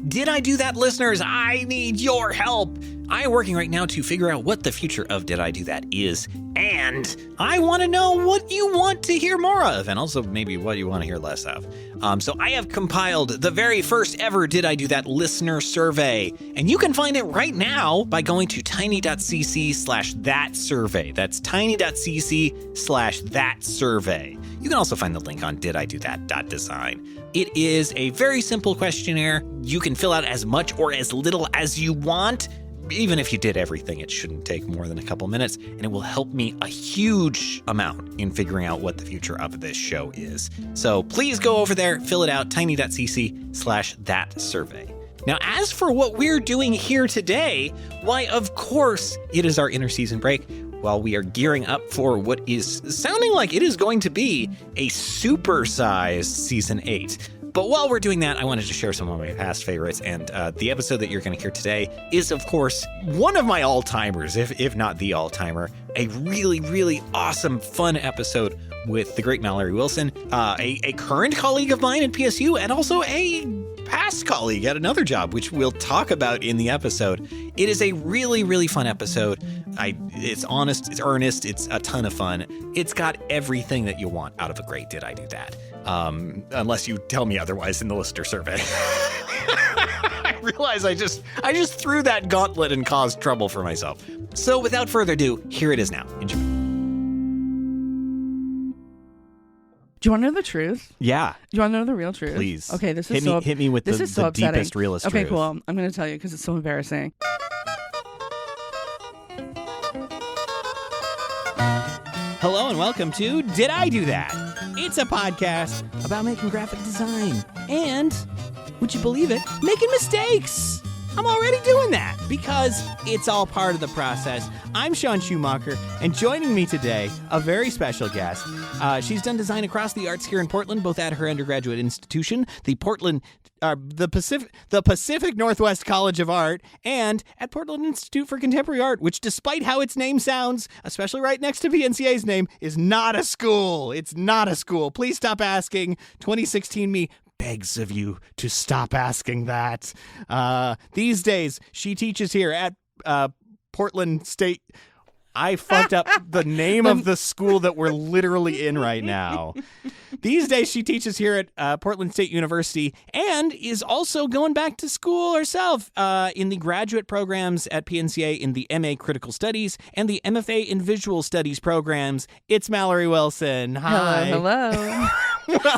Did I Do That, listeners? I need your help. I'm working right now to figure out what the future of Did I Do That is, and I want to know what you want to hear more of, and also maybe what you want to hear less of. So I have compiled the very first ever Did I Do That listener survey, and you can find it right now by going to tiny.cc/thatsurvey. That's tiny.cc/thatsurvey. You can also find the link on dididothat.design. It is a very simple questionnaire. You can fill out as much or as little as you want. Even if you did everything, it shouldn't take more than a couple minutes, and it will help me a huge amount in figuring out what the future of this show is. So please go over there, fill it out, tiny.cc/thatsurvey. Now, as for what we're doing here today, why, of course, it is our interseason break while we are gearing up for what is sounding like it is going to be a supersized Season 8. But while we're doing that, I wanted to share some of my past favorites, and the episode that you're going to hear today is, of course, one of my all-timers, if not the all-timer. A really, really awesome, fun episode with the great Mallary Wilson, a current colleague of mine at PSU, and also a past colleague at another job, which we'll talk about in the episode. It is a really, really fun episode. It's honest, it's earnest, it's a ton of fun. It's got everything that you want out of a great Did I Do That? Unless you tell me otherwise in the listener survey. I realize I just threw that gauntlet and caused trouble for myself. So without further ado, here it is now. Enjoy. Do you want to know the truth? Yeah. Do you want to know the real truth? Please. Okay, this is hit me with the deepest, realest truth. Okay, cool. I'm going to tell you because it's so embarrassing. Hello and welcome to Did I Do That? It's a podcast about making graphic design and, would you believe it, making mistakes. I'm already doing that because it's all part of the process. I'm Sean Schumacher, and joining me today, a very special guest. She's done design across the arts here in Portland, both at her undergraduate institution, the Pacific Northwest College of Art, and at Portland Institute for Contemporary Art, which, despite how its name sounds, especially right next to PNCA's name, is not a school. It's not a school. Please stop asking. 2016 me begs of you to stop asking that. These days, she teaches here at Portland State. I fucked up the name of the school that we're literally in right now. These days, she teaches here at Portland State University and is also going back to school herself in the graduate programs at PNCA in the MA Critical Studies and the MFA in Visual Studies programs. It's Mallary Wilson. Hi. Hello.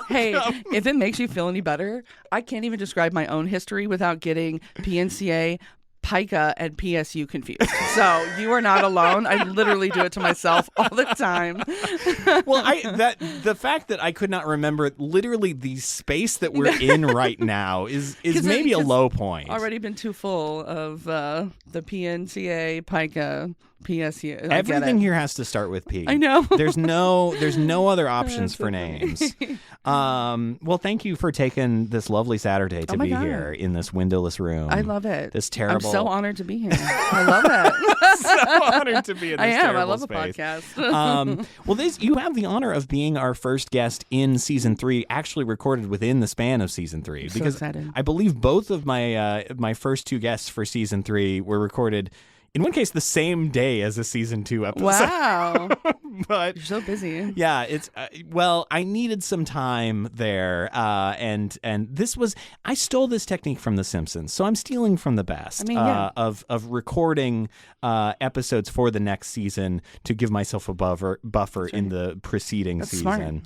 Hey, if it makes you feel any better, I can't even describe my own history without getting PNCA, PICA, and PSU confused. So you are not alone. I literally do it to myself all the time. Well, the fact that I could not remember literally the space that we're in right now is maybe a low point. Already been too full of the PNCA, PICA, PSU. Everything here has to start with P. I know. There's no other options for names. Well, thank you for taking this lovely Saturday to be here in this windowless room. I love it. This terrible. I'm so honored to be here. I love it. So honored to be in this terrible I love space. a podcast. Well, you have the honor of being our first guest in Season 3, actually recorded within the span of Season 3. Because so excited. I believe both of my first two guests for Season 3 were recorded, in one case, the same day as a Season 2 episode. Wow. But you're so busy. Yeah, it's well, I needed some time there, and this was, I stole this technique from The Simpsons, so I'm stealing from the best. I mean, yeah. Of recording episodes for the next season to give myself a buffer in the preceding season.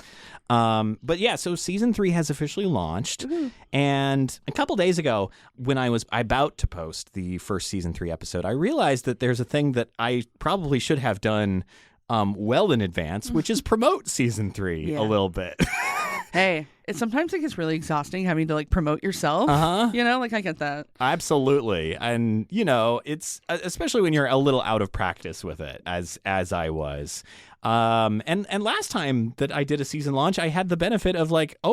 Smart. But yeah, so Season 3 has officially launched, and a couple days ago, when I was about to post the first Season 3 episode, I realized that there's a thing that I probably should have done well in advance, which is promote Season 3 a little bit. Hey, sometimes it gets really exhausting having to promote yourself. You know, I get that. Absolutely. And, it's especially when you're a little out of practice with it, as I was. And last time that I did a season launch, I had the benefit of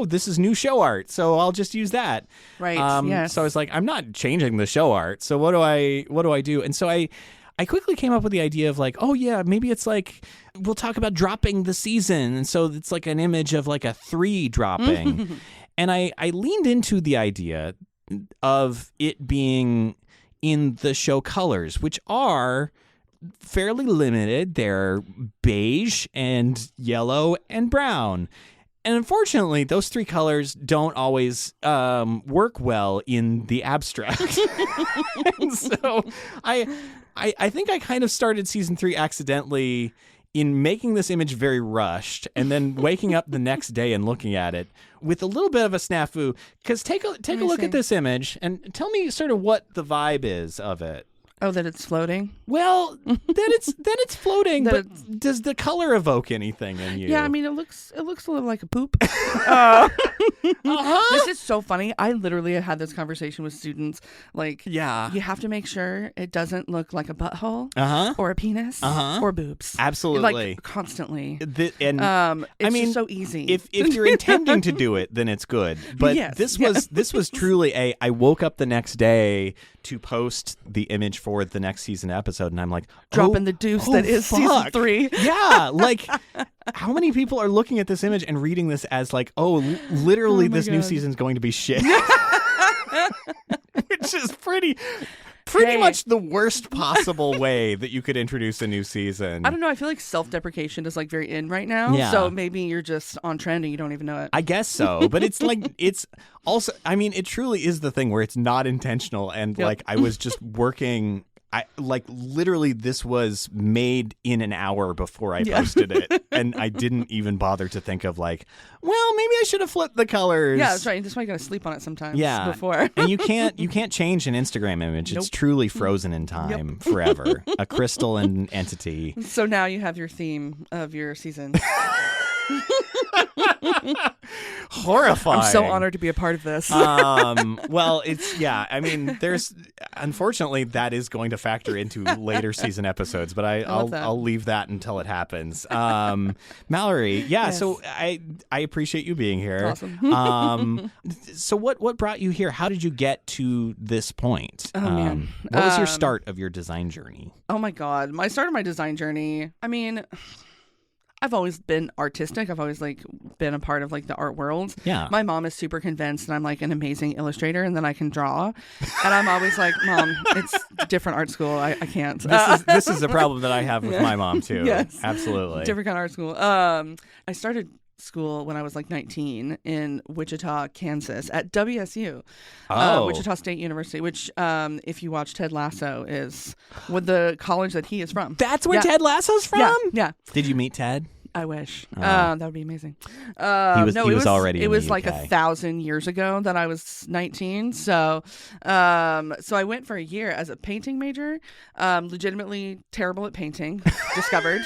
this is new show art, so I'll just use that. Right. Yes. So I was like, I'm not changing the show art. So what do I do? And so I quickly came up with the idea of maybe it's we'll talk about dropping the season. And so it's an image of a 3 dropping. And I leaned into the idea of it being in the show colors, which are fairly limited. They're beige and yellow and brown. And unfortunately, those three colors don't always work well in the abstract. And so I think I kind of started season 3 accidentally in making this image very rushed and then waking up the next day and looking at it with a little bit of a snafu. Because take a look at this image and tell me sort of what the vibe is of it. Oh, that it's floating? Well, then it's floating, but does the color evoke anything in you? Yeah, I mean, it looks a little like a poop. This is so funny. I literally had this conversation with students. Like, yeah, you have to make sure it doesn't look like a butthole or a penis or boobs. Absolutely. Like, constantly. It's just so easy. If you're intending to do it, then it's good. But this was truly I woke up the next day to post the image for the next season episode, and I'm like, dropping the deuce that is season 3. Yeah, like how many people are looking at this image and reading this as like, literally this new season's going to be shit. Which is pretty much the worst possible way that you could introduce a new season. I don't know. I feel like self-deprecation is like very in right now. Yeah. So maybe you're just on trend and you don't even know it. I guess so. But it's like, it's also, I mean, it truly is the thing where it's not intentional. And like, I was just working, literally this was made in an hour before I posted it. And I didn't even bother to think of like, well, maybe I should have flipped the colors. Yeah, that's right. That's why you got to sleep on it sometimes. Yeah. Before. And you can't change an Instagram image. It's truly frozen in time forever. A crystalline entity. So now you have your theme of your season. Horrifying. I'm so honored to be a part of this. Well, I mean, there's unfortunately that is going to factor into later season episodes, but I'll leave that until it happens. Mallory, yes. So I appreciate you being here. Awesome. So what brought you here? How did you get to this point? Oh man. What was your start of your design journey? Oh my God. My start of my design journey, I mean, I've always been artistic. I've always been a part of the art world. Yeah. My mom is super convinced that I'm an amazing illustrator and that I can draw. And I'm always like, Mom, it's different art school. I can't. This is a problem that I have with my mom too. Yes. Absolutely. Different kind of art school. I started school when I was 19 in Wichita, Kansas at WSU, Wichita State University, which if you watch Ted Lasso is the college that he is from. That's where Ted Lasso's from? Yeah. Did you meet Ted? I wish. That would be amazing. He was already It in was the UK. 1,000 years ago that I was 19. So I went for a year as a painting major. Legitimately terrible at painting. Discovered.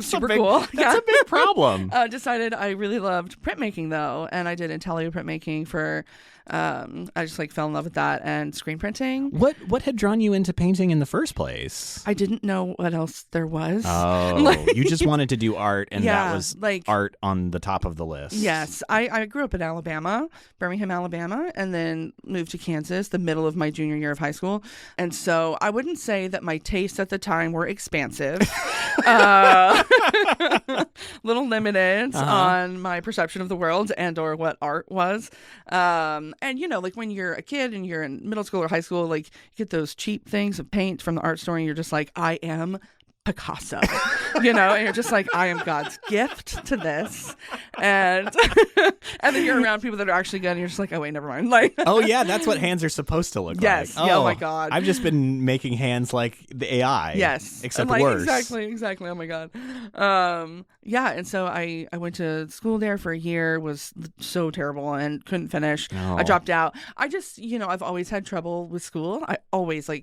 Super cool. That's a big problem. Decided I really loved printmaking though, and I did intelligent printmaking for. I just fell in love with that and screen printing. What had drawn you into painting in the first place? I didn't know what else there was. Oh, you just wanted to do art, and that was art on the top of the list. Yes, I grew up in Alabama, Birmingham, Alabama, and then moved to Kansas the middle of my junior year of high school. And so I wouldn't say that my tastes at the time were expansive. Little limited on my perception of the world and or what art was. And when you're a kid and you're in middle school or high school, you get those cheap things of paint from the art store and you're just like, I am Picasso, and you're just like, I am God's gift to this. And and then you're around people that are actually good and you're just like, oh wait, never mind. Oh yeah, that's what hands are supposed to look like. Yes. Oh my God. I've just been making hands like the AI. Yes. Except worse. Exactly. Oh my God. Yeah. And so I went to school there for a year, was so terrible and couldn't finish. Oh. I dropped out. I just, I've always had trouble with school. I always I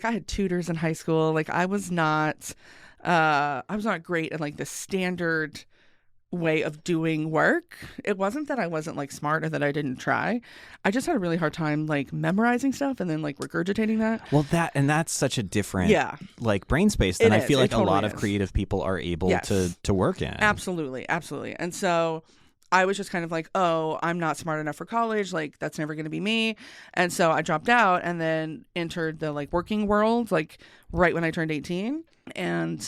had tutors in high school. I was not great at the standard way of doing work. It wasn't that I wasn't smart or that I didn't try. I just had a really hard time memorizing stuff and then regurgitating that. Well, that's such a different brain space than I feel like totally a lot of creative people are able to work in. Absolutely. And so I was just kind of oh, I'm not smart enough for college. That's never going to be me. And so I dropped out and then entered the working world, right when I turned 18. And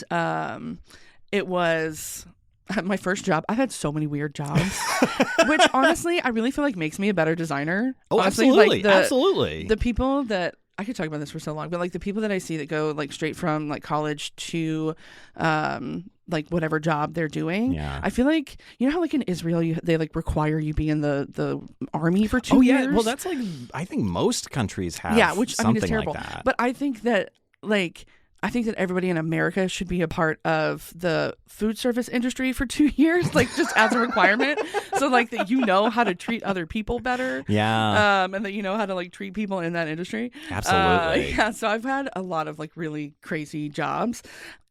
it was My first job, I've had so many weird jobs, which honestly, I really feel like makes me a better designer. Oh, honestly, absolutely. like Absolutely. The people that, I could talk about this for so long, but like the people that I see that go like straight from like college to like whatever job they're doing. Yeah. I feel like, you know how like in Israel, they like require you be in the army for 2 years? Oh, yeah. Well, that's like, I think most countries have which something I mean, is terrible. like that. But I think that everybody in America should be a part of the food service industry for 2 years, like just as a requirement. So like that you know how to treat other people better. Yeah. And that you know how to like treat people in that industry. Absolutely. Yeah. So I've had a lot of like really crazy jobs.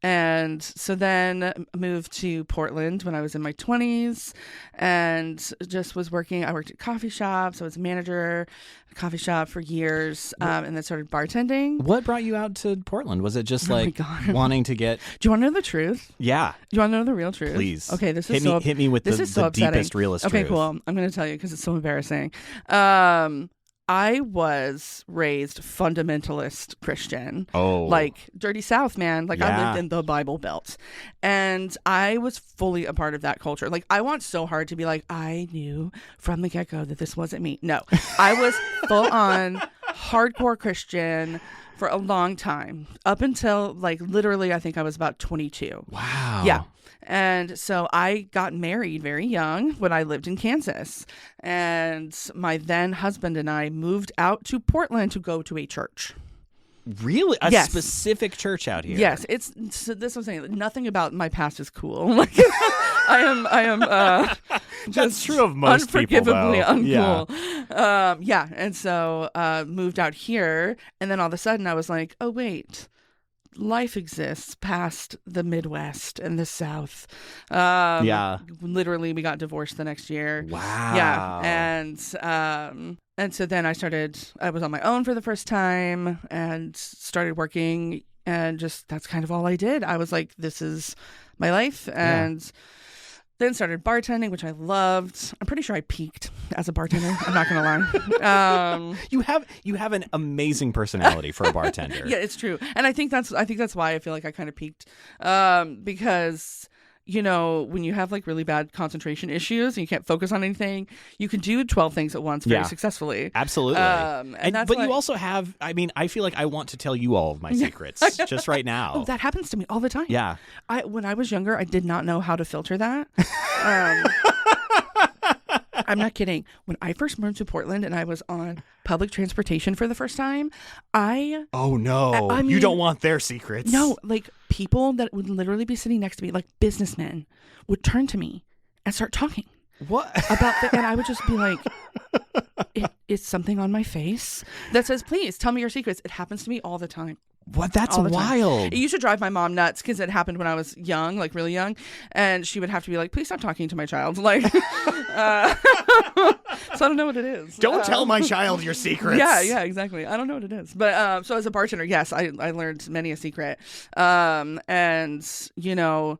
And so then moved to Portland when I was in my 20s and just was working. I worked at coffee shops. I was a manager at a coffee shop for years and then started bartending. What brought you out to Portland? Was it just Oh my like God. wanting to get... Do you want to know the truth? Yeah. Do you want to know the real truth? Please. Okay, this is hit me with the deepest, realest Okay, truth. cool. I'm going to tell you because it's so embarrassing. I was raised fundamentalist Christian. Oh. Like Dirty South, man. Like I Yeah. lived in the Bible Belt. And I was fully a part of that culture. Like I want so hard to be like, I knew from the get-go that this wasn't me. No. I was full on hardcore Christian for a long time. Up until like literally I think I was about 22. Wow. Yeah. And so I got married very young when I lived in Kansas. And my then husband and I moved out to Portland to go to a church. Really? A Yes. specific church out here? Yes, so this was saying nothing about my past is cool. Like I am That's just true of most people, unforgivably though. uncool. Yeah, and so moved out here, and then all of a sudden I was like, oh wait, life exists past the Midwest and the South. Yeah. Literally, we got divorced the next year. Wow. Yeah, and so then I was on my own for the first time and started working, and just that's kind of all I did. I was like, this is my life, and then started bartending, which I loved. I'm pretty sure I peaked as a bartender. I'm not gonna lie. You have an amazing personality for a bartender. Yeah, it's true, and I think that's why I feel like I kind of peaked, because you know when you have like really bad concentration issues and you can't focus on anything, you can do 12 things at once very successfully. Absolutely. That's but why... you also have. I mean, I feel like I want to tell you all of my secrets just right now. Oh, that happens to me all the time. Yeah. When I was younger, I did not know how to filter that. I'm not kidding. When I first moved to Portland and I was on public transportation for the first time, Oh no! I mean, you don't want their secrets. No, like people that would literally be sitting next to me, like businessmen, would turn to me and start talking. What about and I would just be like, it's something on my face that says, please tell me your secrets. It happens to me all the time. What? That's all the time. wild. It used to drive my mom nuts because it happened when I was young, like really young, and she would have to be like, please stop talking to my child. Like, so I don't know what it is. Don't tell my child your secrets. Yeah, exactly. I don't know what it is. But so as a bartender, yes, I learned many a secret. And you know,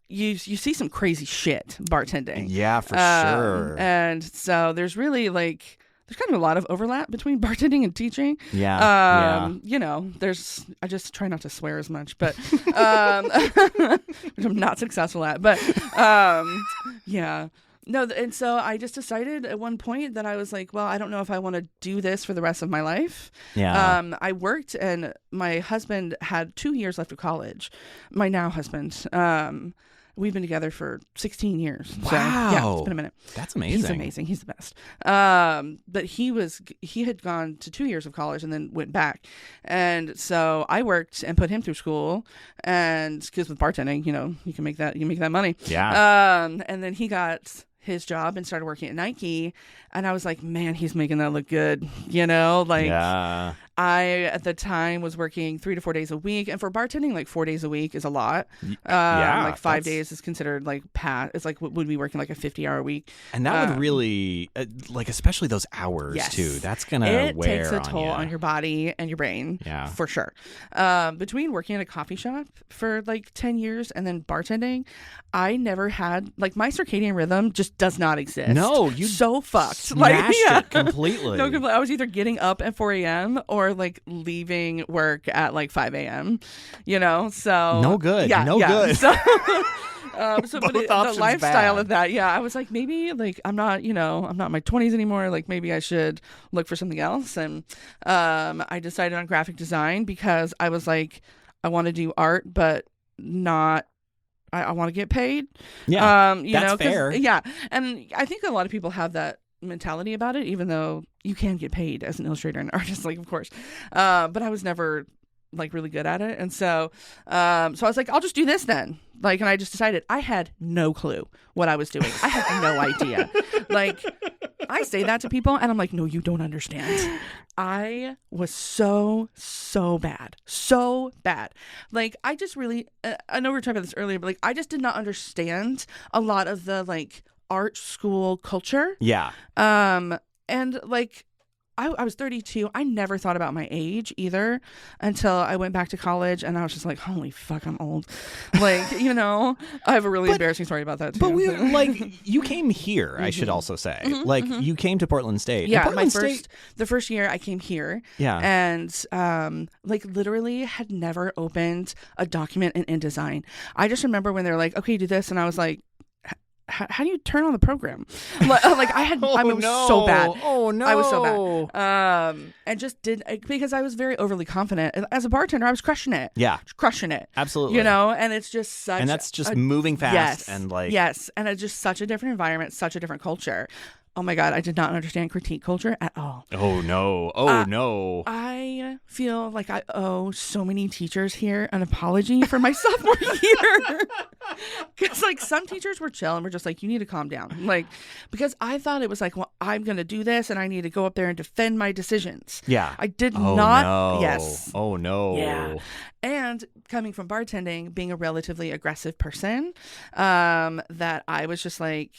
you see some crazy shit bartending. Yeah, for sure. And so there's really like there's kind of a lot of overlap between bartending and teaching. Yeah. You know, I just try not to swear as much, but which I'm not successful at. But yeah. No, and so I just decided at one point that I was like, well, I don't know if I want to do this for the rest of my life. Yeah. I worked, and my husband had 2 years left of college. My now husband. We've been together for 16 years. Wow. So, yeah, it's been a minute. That's amazing. He's amazing. He's the best. But he had gone to 2 years of college and then went back. And so I worked and put him through school. And because with bartending, you know, you can make that money. Yeah. And then he got his job and started working at Nike. And I was like, man, he's making that look good. You know, like I, at the time, was working 3 to 4 days a week. And for bartending, like 4 days a week is a lot. Like 5 days is considered like it's like would be working like a 50-hour week. And that would really, like, especially those hours too. That's going to wear It takes a toll on your body and your brain. Yeah. For sure. Between working at a coffee shop for like 10 years and then bartending, I never had, like, my circadian rhythm just does not exist. No, you so fucked. Smashed it completely. No, completely. I was either getting up at 4 a.m. or like leaving work at like 5 a.m. You know, so no good. Yeah, no good. So, But the lifestyle of that, yeah, I was like, maybe like I'm not in my 20s anymore. Like maybe I should look for something else. And I decided on graphic design because I was like, I want to do art, but not. I want to get paid. Yeah, that's fair. Yeah, and I think a lot of people have that mentality about it, even though you can get paid as an illustrator and artist, like of course. But I was never like really good at it, and so I was like, I'll just do this then. Like, and I just decided I had no clue what I was doing. I had no idea. Like, I say that to people, and I'm like, no, you don't understand. I was so bad. So bad. Like, I just really, I know we were talking about this earlier, but like, I just did not understand a lot of the like art school culture. Yeah. And like, I was 32. I never thought about my age either until I went back to college, and I was just like, holy fuck, I'm old. Like, I have a really embarrassing story about that too. But you came here, I should also say. You came to Portland State. Yeah, the first year I came here. Yeah. And like literally had never opened a document in InDesign. I just remember when they were like, okay, do this, and I was like, how do you turn on the program? Like I was so bad. Oh no. I was so bad. And just because I was very overly confident. As a bartender, I was crushing it. Yeah. Crushing it. Absolutely. And it's just such And that's just moving fast yes, and like yes. And it's just such a different environment, such a different culture. Oh my God, I did not understand critique culture at all. Oh no. Oh no. I feel like I owe so many teachers here an apology for my sophomore year. Because like some teachers were chill and were just like, you need to calm down. Like, because I thought it was like, well, I'm going to do this and I need to go up there and defend my decisions. Yeah. I did not. No. Yes. Oh no. Yeah. And coming from bartending, being a relatively aggressive person, that I was just like,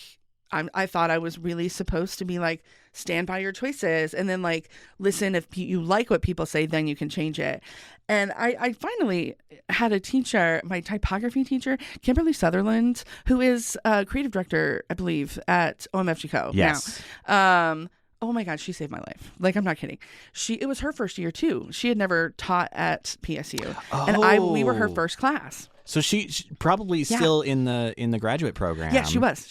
I thought I was really supposed to be like, stand by your choices and then like, listen, if you like what people say, then you can change it. And I finally had a teacher, my typography teacher, Kimberly Sutherland, who is a creative director, I believe, at OMFG Co. Yes. now. Oh my God, she saved my life. Like, I'm not kidding. It was her first year too. She had never taught at PSU. Oh. And we were her first class. So she probably still in the graduate program. Yeah, she was.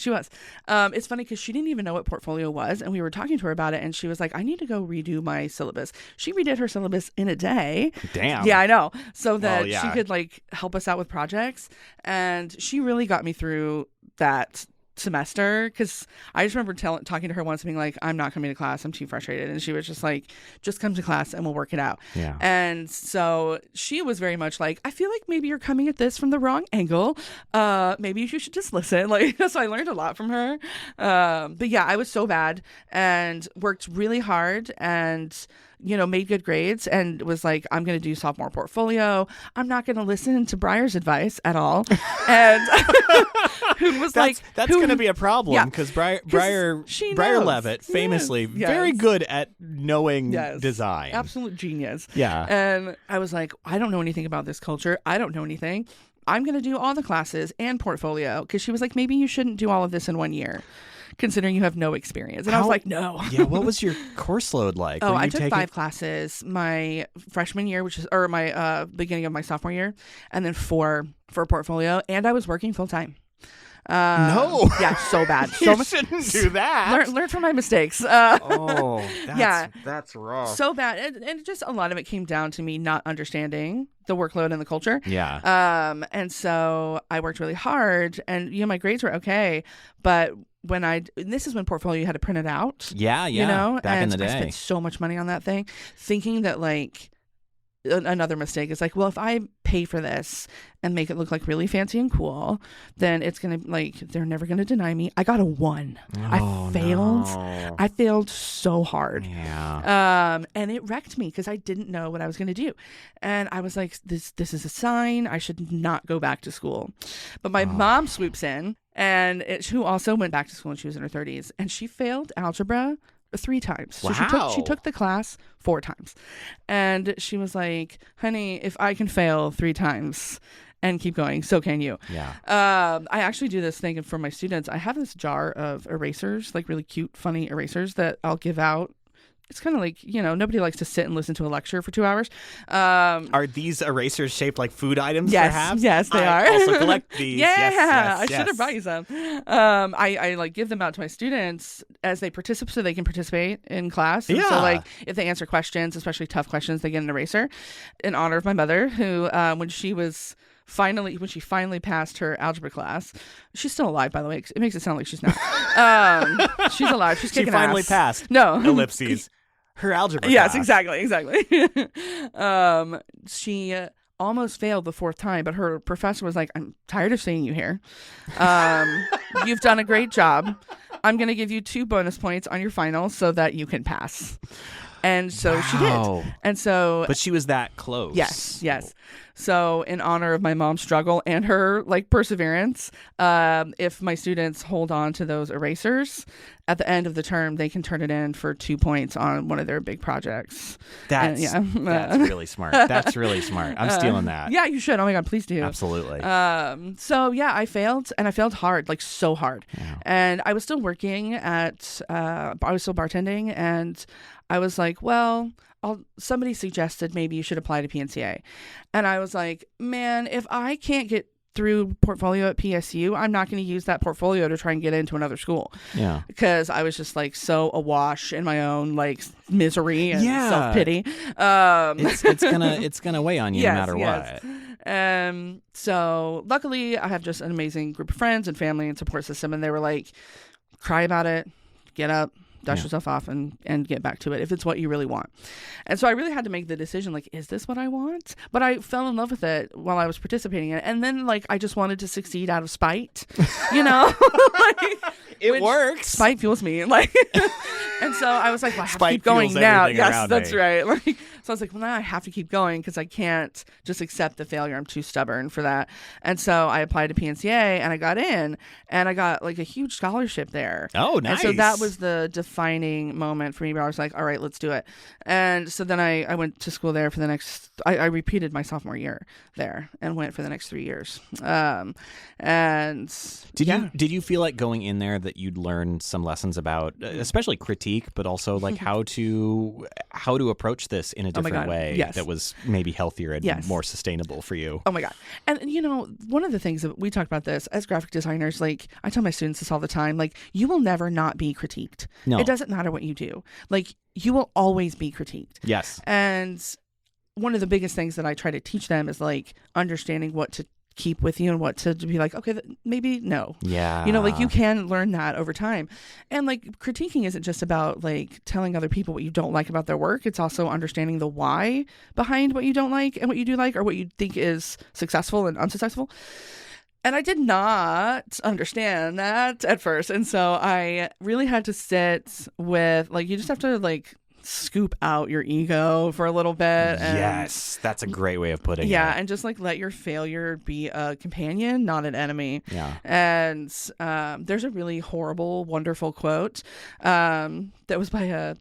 It's funny because she didn't even know what portfolio was, and we were talking to her about it, and she was like, I need to go redo my syllabus. She redid her syllabus in a day. Damn. Yeah, I know. So that she could like help us out with projects, and she really got me through that semester, because I just remember talking to her once and being like, I'm not coming to class, I'm too frustrated, and she was just like, just come to class and we'll work it out. Yeah. And so she was very much like, I feel like maybe you're coming at this from the wrong angle, maybe you should just listen. Like, so I learned a lot from her. But yeah, I was so bad and worked really hard and made good grades and was like, I'm going to do sophomore portfolio. I'm not going to listen to Breyer's advice at all. And who was that's going to be a problem because Breyer Levitt, famously very good at knowing design. Absolute genius. Yeah. And I was like, I don't know anything about this culture. I don't know anything. I'm going to do all the classes and portfolio, because she was like, maybe you shouldn't do all of this in 1 year, considering you have no experience. And I was like, no. Yeah, what was your course load like? I took 5 classes my freshman year, or my beginning of my sophomore year, and then 4 for portfolio, and I was working full time. No. Yeah, so bad. You shouldn't do that. Learn from my mistakes. That's rough. So bad. And just a lot of it came down to me not understanding the workload and the culture. Yeah. And so I worked really hard, and my grades were okay, but this is when portfolio you had to print it out. Yeah. Back in the day. I spent so much money on that thing, thinking that like another mistake is like, well, if I pay for this and make it look like really fancy and cool, then it's gonna they're never gonna deny me. I got a 1. I failed. No. I failed so hard. Yeah. And it wrecked me because I didn't know what I was gonna do, and I was like, this is a sign. I should not go back to school. But my mom swoops in, and who also went back to school when she was in her 30s, and she failed algebra 3 times. Wow. So she took the class 4 times. And she was like, honey, if I can fail 3 times and keep going, so can you. Yeah. I actually do this thing for my students. I have this jar of erasers, like really cute, funny erasers that I'll give out it's kind of like, nobody likes to sit and listen to a lecture for 2 hours. Are these erasers shaped like food items, perhaps? Yes, they are. I also collect these. Yeah, yes, I should have brought you some. I like give them out to my students as they participate, so they can participate in class. And so like if they answer questions, especially tough questions, they get an eraser in honor of my mother, who when she finally passed her algebra class. She's still alive, by the way. It makes it sound like she's not. She's alive. She's kicking ass. She finally passed. No. Ellipses. Her algebra Yes, class. exactly. She almost failed the 4th time, but her professor was like, I'm tired of seeing you here. You've done a great job. I'm going to give you 2 bonus points on your final so that you can pass. And so she did. And so, but she was that close. Yes. So in honor of my mom's struggle and her like perseverance, if my students hold on to those erasers at the end of the term, they can turn it in for 2 points on one of their big projects. That's really smart. That's really smart. I'm stealing that. Yeah, you should. Oh my God, please do. Absolutely. So yeah, I failed, and I failed hard, like so hard. Yeah. And I was still working at, I was still bartending, and I was like, well, somebody suggested maybe you should apply to PNCA. And I was like, man, if I can't get through portfolio at PSU, I'm not going to use that portfolio to try and get into another school. Yeah. Because I was just like so awash in my own like misery and self-pity. It's gonna weigh on you no matter what. So luckily I have just an amazing group of friends and family and support system, and they were like, cry about it, get up, dust yourself off and get back to it if it's what you really want. And so I really had to make the decision, like, is this what I want? But I fell in love with it while I was participating in it. And then like I just wanted to succeed out of spite, it works. Spite fuels me. Like and so I was like, well, I have to keep going now. Yes, that's right. Like, so I was like, well, now I have to keep going because I can't just accept the failure. I'm too stubborn for that. And so I applied to PNCA and I got in, and I got like a huge scholarship there. Oh, nice. And so that was the defining moment for me where I was like, all right, let's do it. And so then I went to school there for the next, I repeated my sophomore year there and went for the next 3 years. And did you feel like going in there that you'd learn some lessons about, especially critique, but also like how to approach this in a different way that was maybe healthier and more sustainable for you? Oh my God. And one of the things that we talked about this as graphic designers, like I tell my students this all the time, like you will never not be critiqued. No. It doesn't matter what you do. Like you will always be critiqued. Yes. And one of the biggest things that I try to teach them is like understanding what to keep with you and what to be like, okay, maybe no. Yeah. Like you can learn that over time. And like critiquing isn't just about like telling other people what you don't like about their work. It's also understanding the why behind what you don't like and what you do like, or what you think is successful and unsuccessful. And I did not understand that at first. And so I really had to sit with, like, you just have to like scoop out your ego for a little bit. And, yes, that's a great way of putting it. Yeah, and just like let your failure be a companion, not an enemy. Yeah. And there's a really horrible, wonderful quote that was by a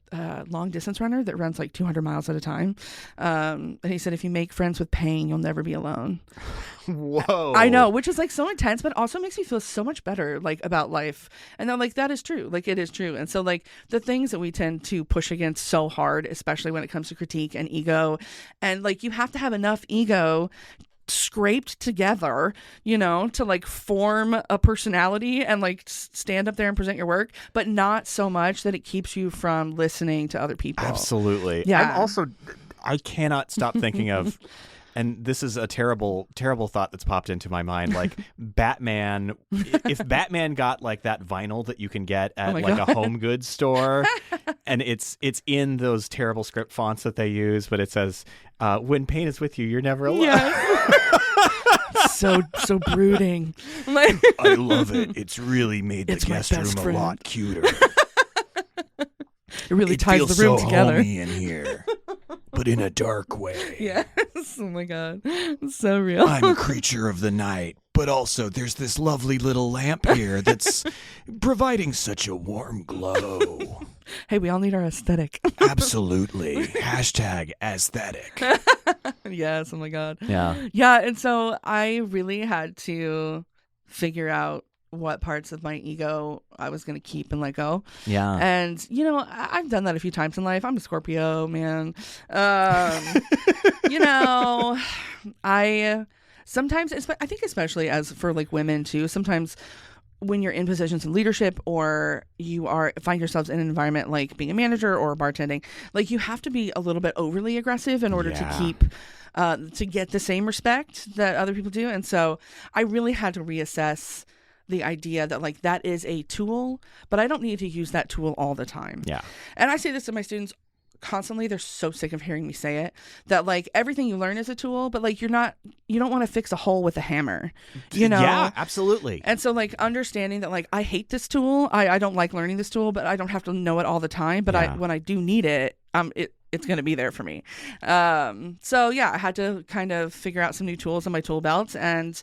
long distance runner that runs like 200 miles at a time. And he said, if you make friends with pain, you'll never be alone. Whoa. I know, which is like so intense, but also makes me feel so much better like about life. And then like that is true. Like it is true. And so like the things that we tend to push against so hard, especially when it comes to critique and ego, and like you have to have enough ego scraped together, to like form a personality and like stand up there and present your work, but not so much that it keeps you from listening to other people. Absolutely. Yeah. I cannot stop thinking of, and this is a terrible, terrible thought that's popped into my mind. Like Batman, if Batman got like that vinyl that you can get at a home goods store, and it's in those terrible script fonts that they use, but it says, "When pain is with you, you're never alone." Yes. so brooding. I love it. It's really made the guest room a lot cuter. It really ties the room together. Homey in here, but in a dark way. Yes. Oh my God. It's so real. I'm a creature of the night, but also there's this lovely little lamp here that's providing such a warm glow. Hey, we all need our aesthetic. Absolutely. Hashtag aesthetic. Yes. Oh my God. Yeah. Yeah. And so I really had to figure out what parts of my ego I was going to keep and let go. Yeah. And, I've done that a few times in life. I'm a Scorpio, man. I sometimes, I think especially as for like women too, sometimes when you're in positions of leadership or you find yourselves in an environment like being a manager or bartending, like you have to be a little bit overly aggressive in order to keep to get the same respect that other people do. And so I really had to reassess the idea that like that is a tool, but I don't need to use that tool all the time. Yeah. And I say this to my students constantly. They're so sick of hearing me say it, that like everything you learn is a tool, but like you don't want to fix a hole with a hammer, Yeah, absolutely. And so like understanding that like I hate this tool, I don't like learning this tool, but I don't have to know it all the time, but when I do need it, it's going to be there for me. So yeah, I had to kind of figure out some new tools in my tool belt, and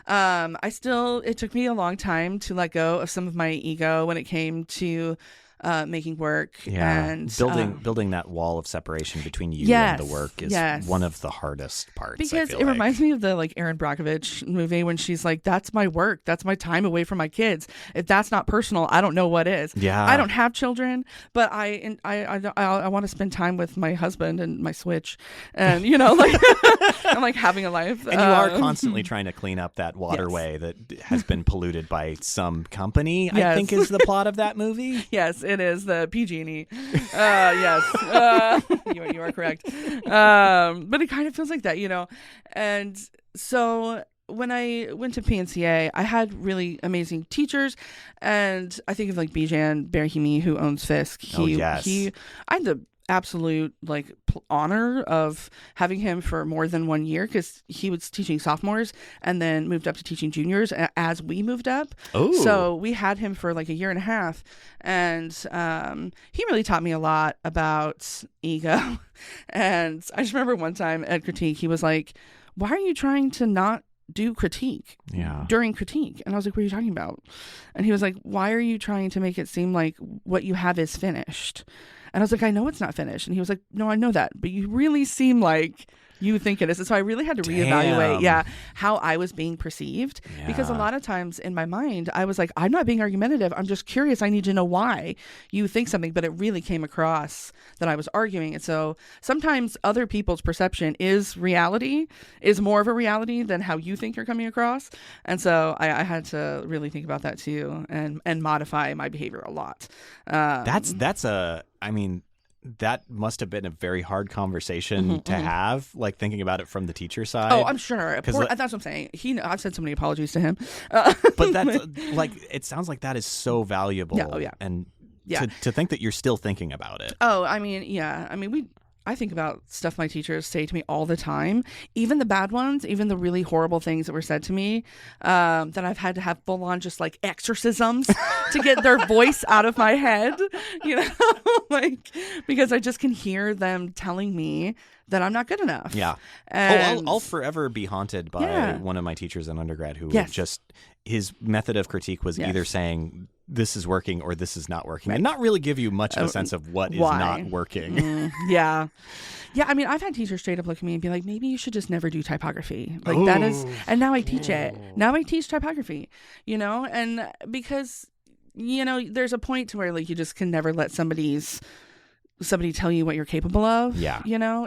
it took me a long time to let go of some of my ego when it came to making work and building that wall of separation between you and the work is one of the hardest parts. Because it reminds me of the like Erin Brockovich movie when she's like, "That's my work. That's my time away from my kids. If that's not personal, I don't know what is." Yeah, I don't have children, but I want to spend time with my husband and my Switch, and like I'm like having a life. And you are constantly trying to clean up that waterway that has been polluted by some company. I think is the plot of that movie. Yes. It is the PG&E. Yes, you are correct. But it kind of feels like that, And so when I went to PNCA, I had really amazing teachers, and I think of like Bijan Berhimi, who owns Fisk. I had the absolute like honor of having him for more than 1 year, because he was teaching sophomores and then moved up to teaching juniors as we moved up. So we had him for like a year and a half, and he really taught me a lot about ego. And I just remember one time at critique, he was like, "Why are you trying to not do critique during critique?" And I was like, "What are you talking about?" And he was like, "Why are you trying to make it seem like what you have is finished?" And I was like, "I know it's not finished." And he was like, "No, I know that, but you really seem like you think it is." And so I really had to reevaluate, how I was being perceived. Because a lot of times in my mind, I was like, I'm not being argumentative. I'm just curious. I need to know why you think something. But it really came across that I was arguing. And so sometimes other people's perception is more of a reality than how you think you're coming across. And so I had to really think about that too, and modify my behavior a lot. That must have been a very hard conversation to have, like thinking about it from the teacher side. Oh, I'm sure. That's what I'm saying. I've said so many apologies to him. But that's like, it sounds like that is so valuable. And to think that you're still thinking about it. Oh, I think about stuff my teachers say to me all the time, even the bad ones, even the really horrible things that were said to me, that I've had to have full on just like exorcisms to get their voice out of my head, like, because I just can hear them telling me that I'm not good enough. Yeah. And I'll forever be haunted by one of my teachers in undergrad who just, his method of critique was either saying, "This is working" or "This is not working," and not really give you much of a sense of what is not working. Yeah. I mean, I've had teachers straight up look at me and be like, "Maybe you should just never do typography." Like that is, and now I teach it. Now I teach typography, and because, there's a point to where like you just can never let somebody tell you what you're capable of,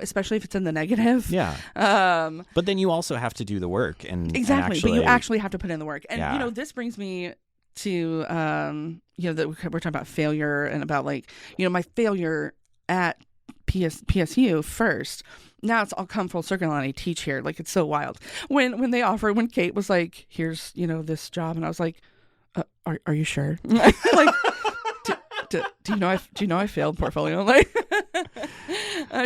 especially if it's in the negative. But then you also have to do the work but you actually have to put in the work. And this brings me to that we're talking about failure and about like, my failure at PSU first. Now it's all come full circle and I teach here. Like, it's so wild. When Kate was like, "Here's, this job," and I was like, are you sure? Like, do you know I failed portfolio? Like,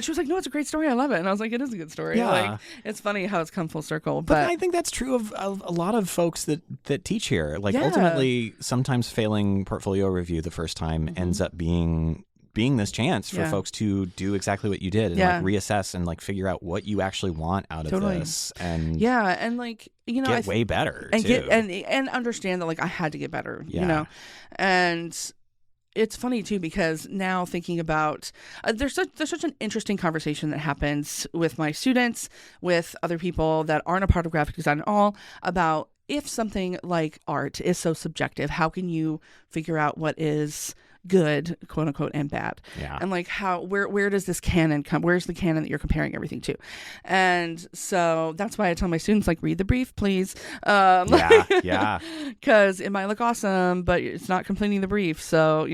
she was like, "No, it's a great story. I love it." And I was like, "It is a good story." Yeah. Like, it's funny how it's come full circle. But I think that's true of a lot of folks that teach here. Like, ultimately, sometimes failing portfolio review the first time ends up being this chance for folks to do exactly what you did and like reassess and like figure out what you actually want out of this, and and like, get way better and too. and understand that like I had to get better, and it's funny too, because now thinking about there's such an interesting conversation that happens with my students, with other people that aren't a part of graphic design at all, about if something like art is so subjective, how can you figure out what is good, quote unquote, and bad? Yeah. And like where does this canon come? Where's the canon that you're comparing everything to? And so that's why I tell my students, like, read the brief, please. Yeah. Because it might look awesome, but it's not completing the brief. So,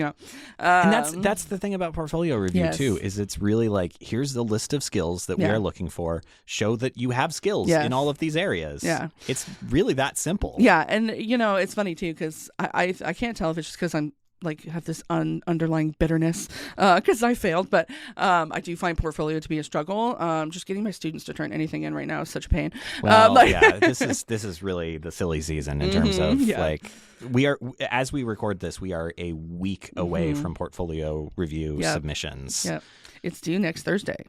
and that's the thing about portfolio review yes. too, is it's really like, here's the list of skills that we are looking for. Show that you have skills in all of these areas. Yeah. It's really that simple. Yeah. And, it's funny too, because I can't tell if it's just because I'm like have this underlying bitterness because I failed, but I do find portfolio to be a struggle. Just getting my students to turn anything in right now is such a pain. Well, this is really the silly season in terms of like, we are, as we record this, we are a week away from portfolio review submissions. Yep. It's due next Thursday.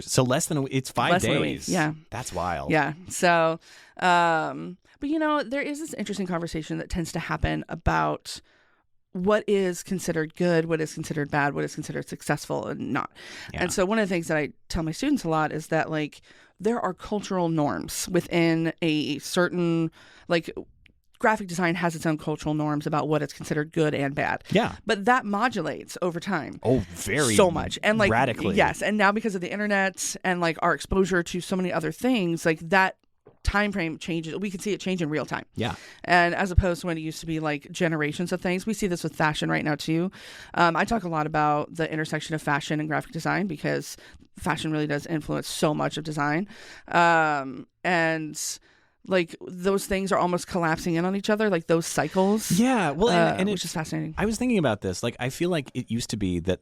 So it's 5 days. Than a week. Yeah. That's wild. Yeah. So, but there is this interesting conversation that tends to happen about what is considered good, what is considered bad, what is considered successful and not. Yeah. And so one of the things that I tell my students a lot is that, like, there are cultural norms within a certain, like, graphic design has its own cultural norms about what is considered good and bad. Yeah. But that modulates over time. Oh, very so much. And like radically. Yes. And now because of the internet and like our exposure to so many other things, like that time frame changes. We can see it change in real time. Yeah. And as opposed to when it used to be like generations of things. We see this with fashion right now too. I talk a lot about the intersection of fashion and graphic design because fashion really does influence so much of design. And like those things are almost collapsing in on each other, like those cycles. Yeah. Well, and which is fascinating. I was thinking about this. Like, I feel like it used to be that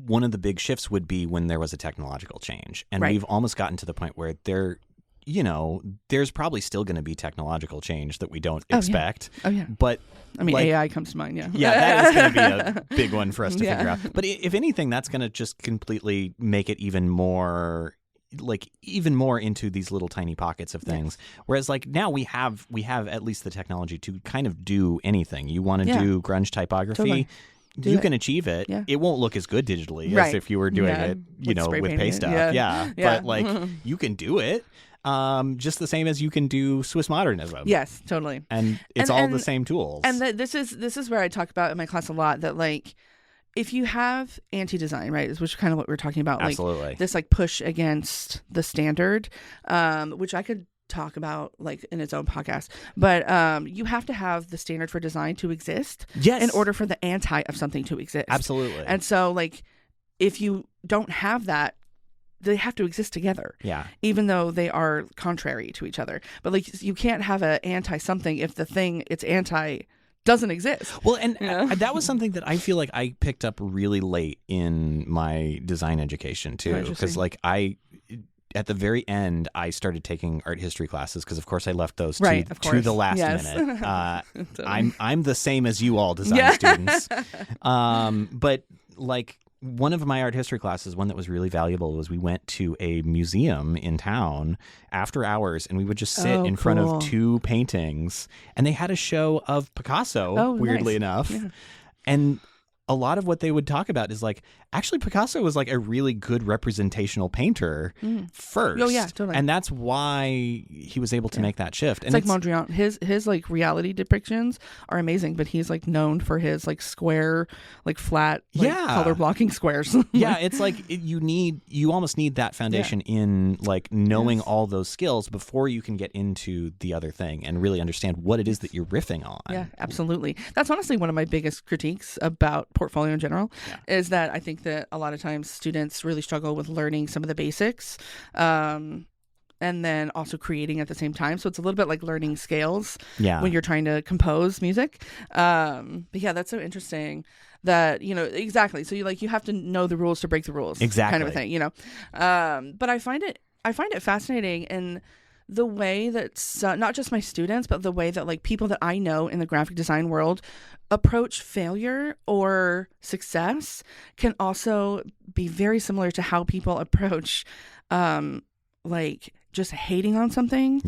one of the big shifts would be when there was a technological change. And we've almost gotten to the point where there's probably still going to be technological change that we don't expect. Oh, yeah. But I mean, like, AI comes to mind, yeah. Yeah, that is going to be a big one for us to figure out. But if anything, that's going to just completely make it even more into these little tiny pockets of things. Whereas like now we have at least the technology to kind of do anything. You want to do grunge typography. Totally. You can achieve it. Yeah. It won't look as good digitally as if you were doing it, with paste up. Yeah. But like you can do it. Just the same as you can do Swiss modernism. Yes, totally. And it's all the same tools. And this is where I talk about in my class a lot that like if you have anti-design, right, which is kind of what we're talking about, absolutely, like this like push against the standard, which I could talk about like in its own podcast, but you have to have the standard for design to exist in order for the anti of something to exist. Absolutely. And so like if you don't have that, they have to exist together. Yeah. Even though they are contrary to each other. But like you can't have an anti something if the thing it's anti doesn't exist. Well, and that was something that I feel like I picked up really late in my design education too, because like at the very end, I started taking art history classes because, of course, I left those to the last minute. Totally. I'm the same as you all design students. But like one of my art history classes, one that was really valuable, was we went to a museum in town after hours, and we would just sit in front of two paintings, and they had a show of Picasso, weirdly enough. Yeah. And a lot of what they would talk about is like, actually, Picasso was like a really good representational painter first. Oh, yeah, totally. And that's why he was able to make that shift. It's like Mondrian. His like reality depictions are amazing, but he's like known for his like square, like flat, color blocking squares. It's like you almost need that foundation in like knowing all those skills before you can get into the other thing and really understand what it is that you're riffing on. Yeah, absolutely. That's honestly one of my biggest critiques about portfolio in general is that I think that a lot of times students really struggle with learning some of the basics and then also creating at the same time. So it's a little bit like learning scales when you're trying to compose music. But yeah, that's so interesting that, exactly. So you have to know the rules to break the rules. Exactly. Kind of a thing, but I find it fascinating in the way that not just my students, but the way that like people that I know in the graphic design world approach failure or success can also be very similar to how people approach like just hating on something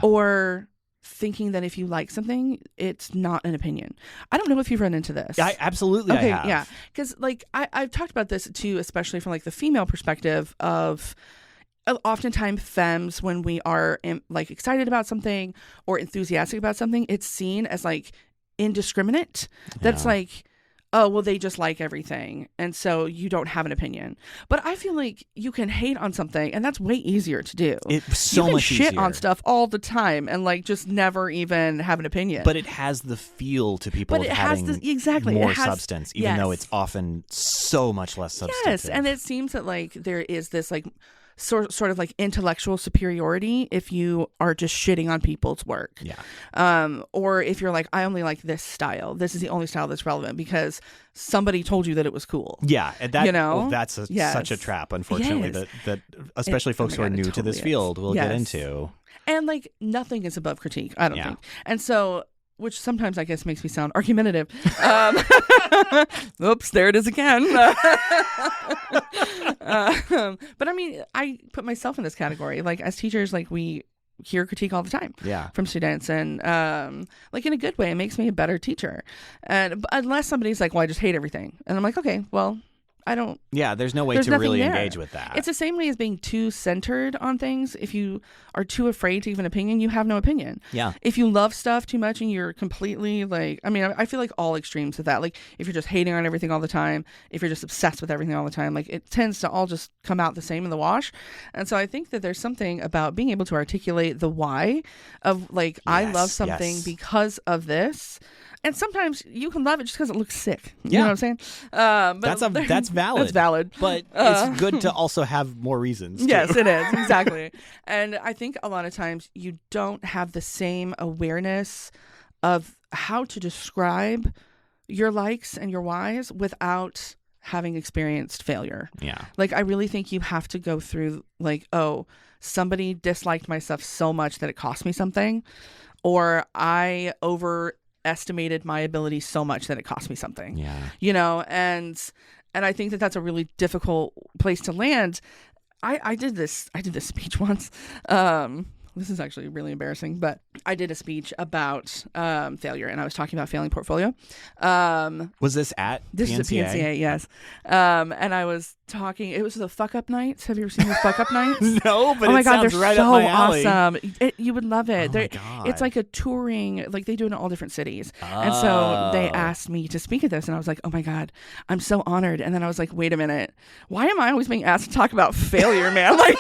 or thinking that if you like something, it's not an opinion. I don't know if you've run into this. Absolutely. Okay, I have. Yeah. Because like I've talked about this too, especially from like the female perspective of oftentimes femmes, when we are like excited about something or enthusiastic about something, it's seen as like indiscriminate. That's like, oh, well, they just like everything, and so you don't have an opinion. But I feel like you can hate on something, and that's way easier to do. It's so you can much shit easier on stuff all the time and like just never even have an opinion. But it has the feel to people of having more substance, even though it's often so much less substantive. Yes, and it seems that like there is this like sort of like intellectual superiority if you are just shitting on people's work. Yeah. Or if you're like, I only like this style. This is the only style that's relevant because somebody told you that it was cool. Yeah, and that, that's such a trap, unfortunately, Yes. that especially folks who are new to this field will get into. And like nothing is above critique, I don't think. And so, which sometimes I guess makes me sound argumentative. Oops, there it is again. But I mean, I put myself in this category. Like as teachers, like we hear critique all the time from students, and like in a good way, it makes me a better teacher. And unless somebody's like, well, I just hate everything. And I'm like, okay, well, I don't. Yeah, there's no way to really engage with that. It's the same way as being too centered on things. If you are too afraid to give an opinion, you have no opinion. Yeah. If you love stuff too much and you're completely like, I mean, I feel like all extremes of that. Like if you're just hating on everything all the time, if you're just obsessed with everything all the time, like it tends to all just come out the same in the wash. And so I think that there's something about being able to articulate the why of like, I love something because of this. And sometimes you can love it just because it looks sick. You know what I'm saying? But that's valid. That's valid. But it's good to also have more reasons. Yes, it is. Exactly. And I think a lot of times you don't have the same awareness of how to describe your likes and your whys without having experienced failure. Yeah. Like, I really think you have to go through like, oh, somebody disliked my stuff so much that it cost me something, or I overestimated my ability so much that it cost me something. Yeah. You know, and I think that that's a really difficult place to land. I did this speech once. This is actually really embarrassing, but I did a speech about failure, and I was talking about failing portfolio. Was this at this PNCA? Is at PNCA, yes. And I was talking. It was the Fuck Up Nights. Have you ever seen the Fuck Up Nights? No, but oh my it God, sounds they're right so up my alley. awesome. You would love it. Oh my God. It's like a touring. Like they do it in all different cities. And so they asked me to speak at this, and I was like, oh my God, I'm so honored. And then I was like, wait a minute, why am I always being asked to talk about failure, man? Like.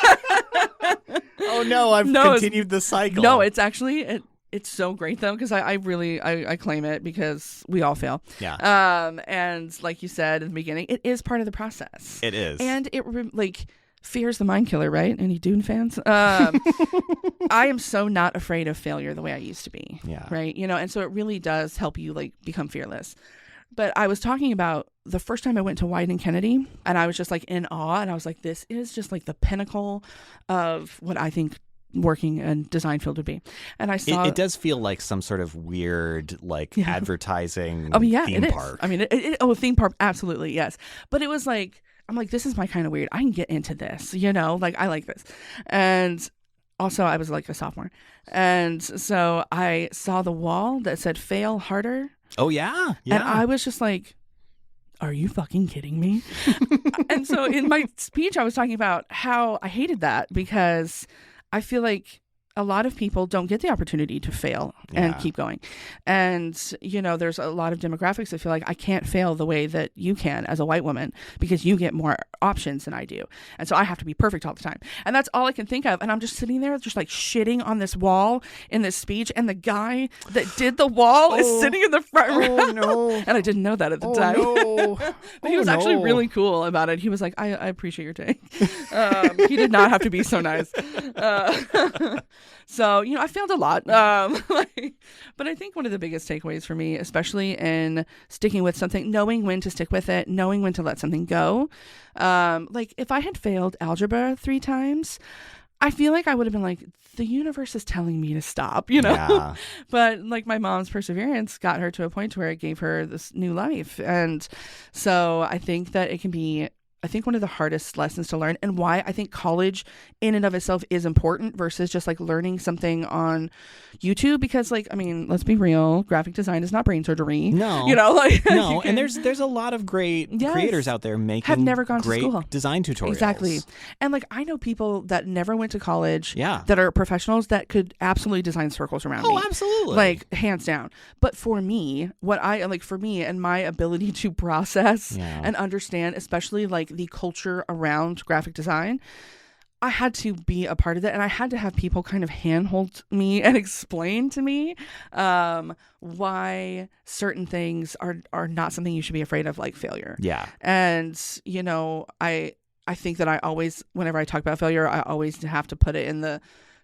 Oh no, I've continued the cycle. No, it's actually it's so great though, because I really claim it because we all fail. Yeah. And like you said in the beginning, it is part of the process. It is. And it fear's the mind killer, right? Any Dune fans? I am so not afraid of failure the way I used to be. Yeah. Right. You know, and so it really does help you like become fearless. But I was talking about the first time I went to Wyden and Kennedy, and I was just like in awe, and I was like, this is just like the pinnacle of what I think working in design field would be. And I saw it does feel like some sort of weird advertising theme park. I mean, a theme park, absolutely, yes. But it was like, I'm like, this is my kind of weird. I can get into this, you know, like I like this. And also I was like a sophomore. And so I saw the wall that said fail harder. Oh, yeah. And I was just like, are you fucking kidding me? And so in my speech, I was talking about how I hated that because I feel like a lot of people don't get the opportunity to fail and keep going. And, you know, there's a lot of demographics that feel like I can't fail the way that you can as a white woman because you get more options than I do. And so I have to be perfect all the time. And that's all I can think of. And I'm just sitting there just like shitting on this wall in this speech. And the guy that did the wall is sitting in the front row. Oh, no. And I didn't know that at the time. No. But he was actually really cool about it. He was like, I appreciate your take. He did not have to be so nice. So, you know, I failed a lot. But I think one of the biggest takeaways for me, especially in sticking with something, knowing when to stick with it, knowing when to let something go. Like if I had failed algebra 3 times, I feel like I would have been like, the universe is telling me to stop, you know? Yeah. But like my mom's perseverance got her to a point where it gave her this new life. And so I think that it can be I think one of the hardest lessons to learn, and why I think college in and of itself is important versus just like learning something on YouTube, because like, I mean, let's be real, graphic design is not brain surgery. No. Like no. And there's a lot of great creators out there making have never gone great to school. Design tutorials. Exactly. And like, I know people that never went to college Yeah. that are professionals that could absolutely design circles around me. Oh, absolutely. Like, hands down. But for me, for me and my ability to process and understand, especially like the culture around graphic design, I had to be a part of that, and I had to have people kind of handhold me and explain to me why certain things are not something you should be afraid of, like failure. Yeah. And I think that I always, whenever I talk about failure, I always have to put it in the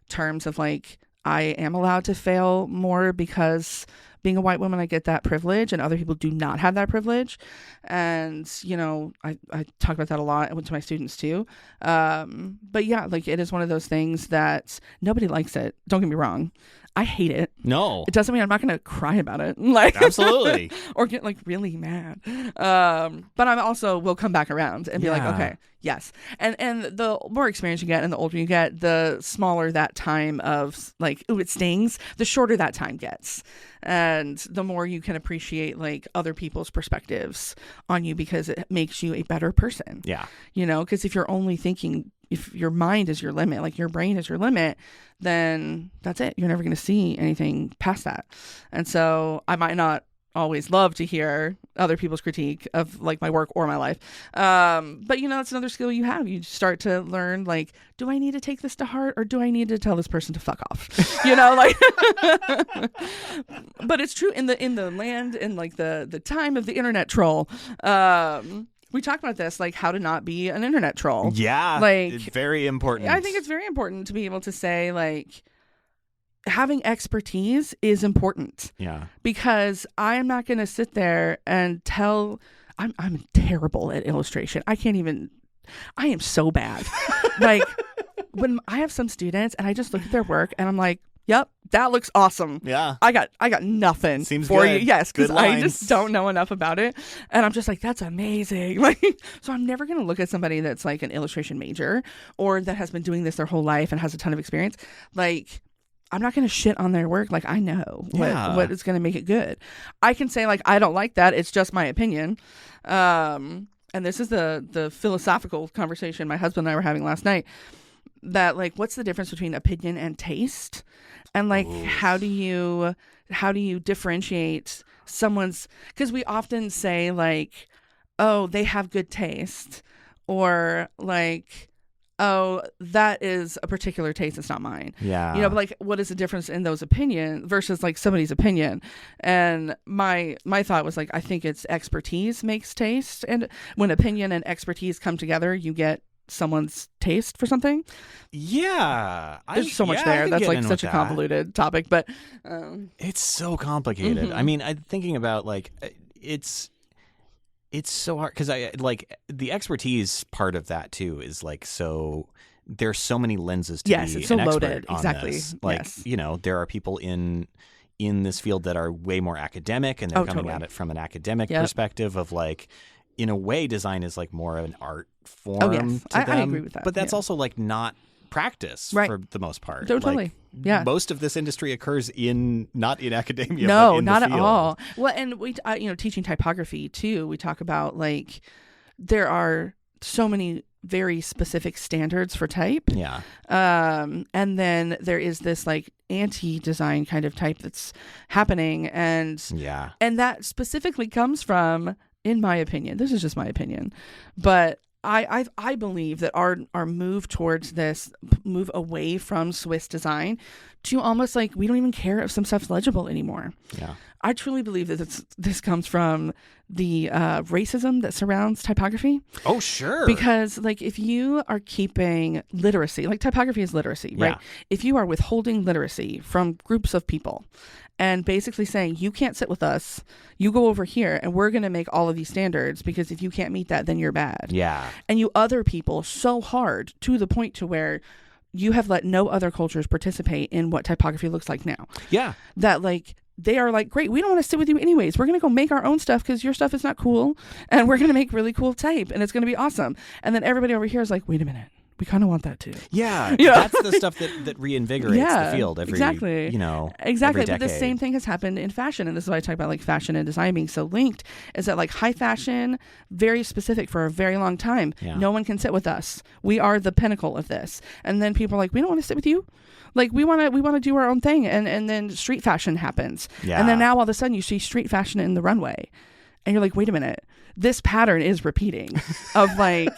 terms of like, I am allowed to fail more because being a white woman, I get that privilege, and other people do not have that privilege. And, I talk about that a lot to my students too. But yeah, like it is one of those things that nobody likes it. Don't get me wrong. I hate it. No. It doesn't mean I'm not going to cry about it. Like Absolutely. or get like really mad. But I also will come back around and be like, okay, yes. And the more experience you get and the older you get, the smaller that time of like, ooh, it stings, the shorter that time gets. And the more you can appreciate like other people's perspectives on you, because it makes you a better person. Yeah. Because if you're only thinking, if your mind is your limit, like your brain is your limit, then that's it. You're never going to see anything past that. And so I might not always love to hear other people's critique of like my work or my life. But it's another skill you have. You start to learn like, do I need to take this to heart, or do I need to tell this person to fuck off? Like, but it's true in the land and like the time of the internet troll. We talked about this, like how to not be an internet troll. Yeah. Like, it's very important. I think it's very important to be able to say like, having expertise is important. Yeah. Because I am not going to sit there and tell, I'm terrible at illustration. I am so bad. Like when I have some students and I just look at their work and I'm like, yep, that looks awesome. Yeah. I got nothing Seems for good. you. Yes, because Good I lines. just don't know enough about it. And I'm just like, that's amazing. Like, so I'm never going to look at somebody that's like an illustration major or that has been doing this their whole life and has a ton of experience. Like, I'm not going to shit on their work. Like, I know what is going to make it good. I can say like, I don't like that. It's just my opinion. And this is the philosophical conversation my husband and I were having last night, that like, what's the difference between opinion and taste? And like, how do you differentiate someone's, because we often say like, oh, they have good taste, or like, oh, that is a particular taste, it's not mine. Yeah. But like, what is the difference in those opinions versus like somebody's opinion? And my thought was like, I think it's expertise makes taste, and when opinion and expertise come together, you get someone's taste for something. Yeah. There's so much there. That's like such a convoluted topic, but it's so complicated. Mm-hmm. I mean, I'm thinking about like, it's so hard because I like the expertise part of that too is like, so there's so many lenses to be it's so an expert loaded. on Exactly. this. Like, yes. There are people in this field that are way more academic, and they're coming at it from an academic perspective of like, in a way, design is like more of an art form to them. I agree with that. But that's also like not practice for the most part. Totally. Like, most of this industry occurs not in academia. No, but in not the at field. all. Well, and we, teaching typography too, we talk about like, there are so many very specific standards for type. Yeah. And then there is this like anti-design kind of type that's happening, and that specifically comes from, in my opinion, this is just my opinion, but I believe that our move towards this move away from Swiss design to almost like, we don't even care if some stuff's legible anymore. Yeah. I truly believe that this comes from the racism that surrounds typography. Oh, sure. Because like, if you are keeping literacy, like typography is literacy, right? If you are withholding literacy from groups of people and basically saying, you can't sit with us, you go over here and we're going to make all of these standards, because if you can't meet that, then you're bad. Yeah. And you other people so hard to the point to where you have let no other cultures participate in what typography looks like now. Yeah. That like, they are like, great, we don't want to sit with you anyways. We're going to go make our own stuff because your stuff is not cool. And we're going to make really cool type and it's going to be awesome. And then everybody over here is like, wait a minute. We kind of want that too. Yeah. That's the stuff that reinvigorates the field every, exactly. Every But the same thing has happened in fashion. And this is why I talk about like fashion and design being so linked, is that like high fashion, very specific for a very long time. Yeah. No one can sit with us. We are the pinnacle of this. And then people are like, we don't want to sit with you. Like we want to do our own thing. And then street fashion happens. Yeah. And then now all of a sudden you see street fashion in the runway. And you're like, wait a minute. This pattern is repeating of like...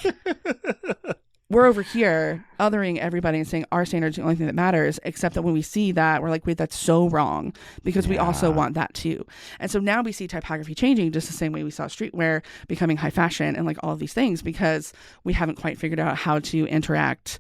We're over here othering everybody and saying our standards are the only thing that matters, except that when we see that, we're like, wait, that's so wrong because we also want that too. And so now we see typography changing just the same way we saw streetwear becoming high fashion and like all of these things because we haven't quite figured out how to interact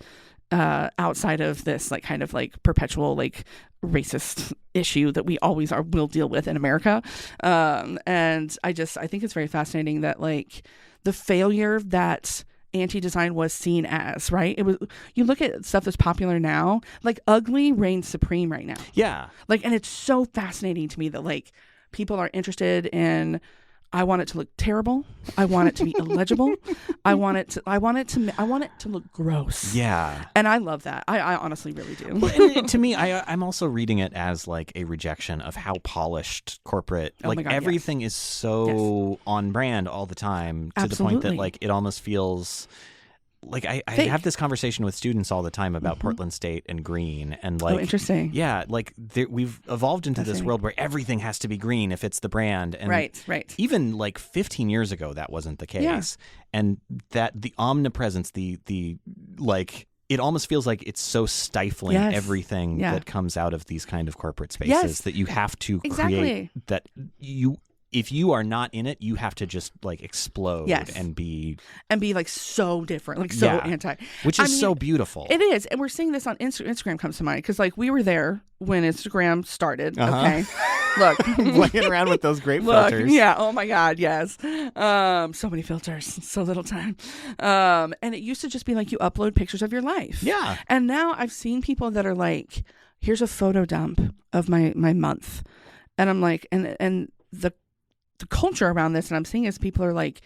outside of this like kind of like perpetual like racist issue that we always will deal with in America. And I think it's very fascinating that like the failure that anti-design was seen as, right? It was, you look at stuff that's popular now, like ugly reigns supreme right now. Yeah. Like, and it's so fascinating to me that like people are interested in, I want it to look terrible. I want it to be illegible. I want it to look gross. Yeah. And I love that. I honestly really do. Well, and to me, I'm also reading it as like a rejection of how polished corporate, everything is so on brand all the time to the point that like it almost feels like I have this conversation with students all the time about Portland State and green and like, interesting. Yeah. Like we've evolved into this world where everything has to be green if it's the brand. And right. Even like 15 years ago, that wasn't the case. Yeah. And that the omnipresence, the like, it almost feels like it's so stifling everything that comes out of these kind of corporate spaces that you have to create that if you are not in it, you have to just like explode and be like so different, like so anti, which is so beautiful. It is, and we're seeing this on Instagram comes to mind because like we were there when Instagram started. Okay, look, playing around with those great filters. Yeah. Oh my God. Yes. So many filters, so little time. And it used to just be like you upload pictures of your life. Yeah. And now I've seen people that are like, here's a photo dump of my month, and I'm like, and the culture around this, and I'm seeing is people are like,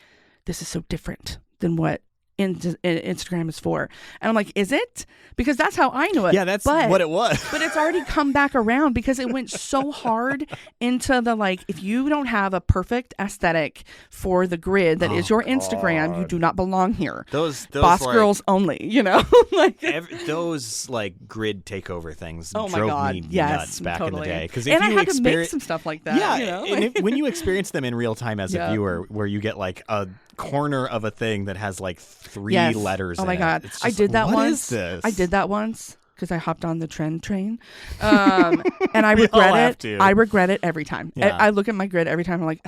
this is so different than what Instagram is for. And I'm like, is it? Because that's how I know it. Yeah, that's what it was. But it's already come back around because it went so hard into the like, if you don't have a perfect aesthetic for the grid that is your Instagram, you do not belong here. Those boss like, girls only, you know? like those like grid takeover things drove me nuts back in the day. Because I had to make some stuff like that. Yeah, you know? and when you experience them in real time as a viewer, where you get like a corner of a thing that has like 3 letters. Oh my God. I did that once. What is this? I did that once because I hopped on the trend train. And I regret it. I regret it every time. Yeah. I look at my grid every time. I'm like,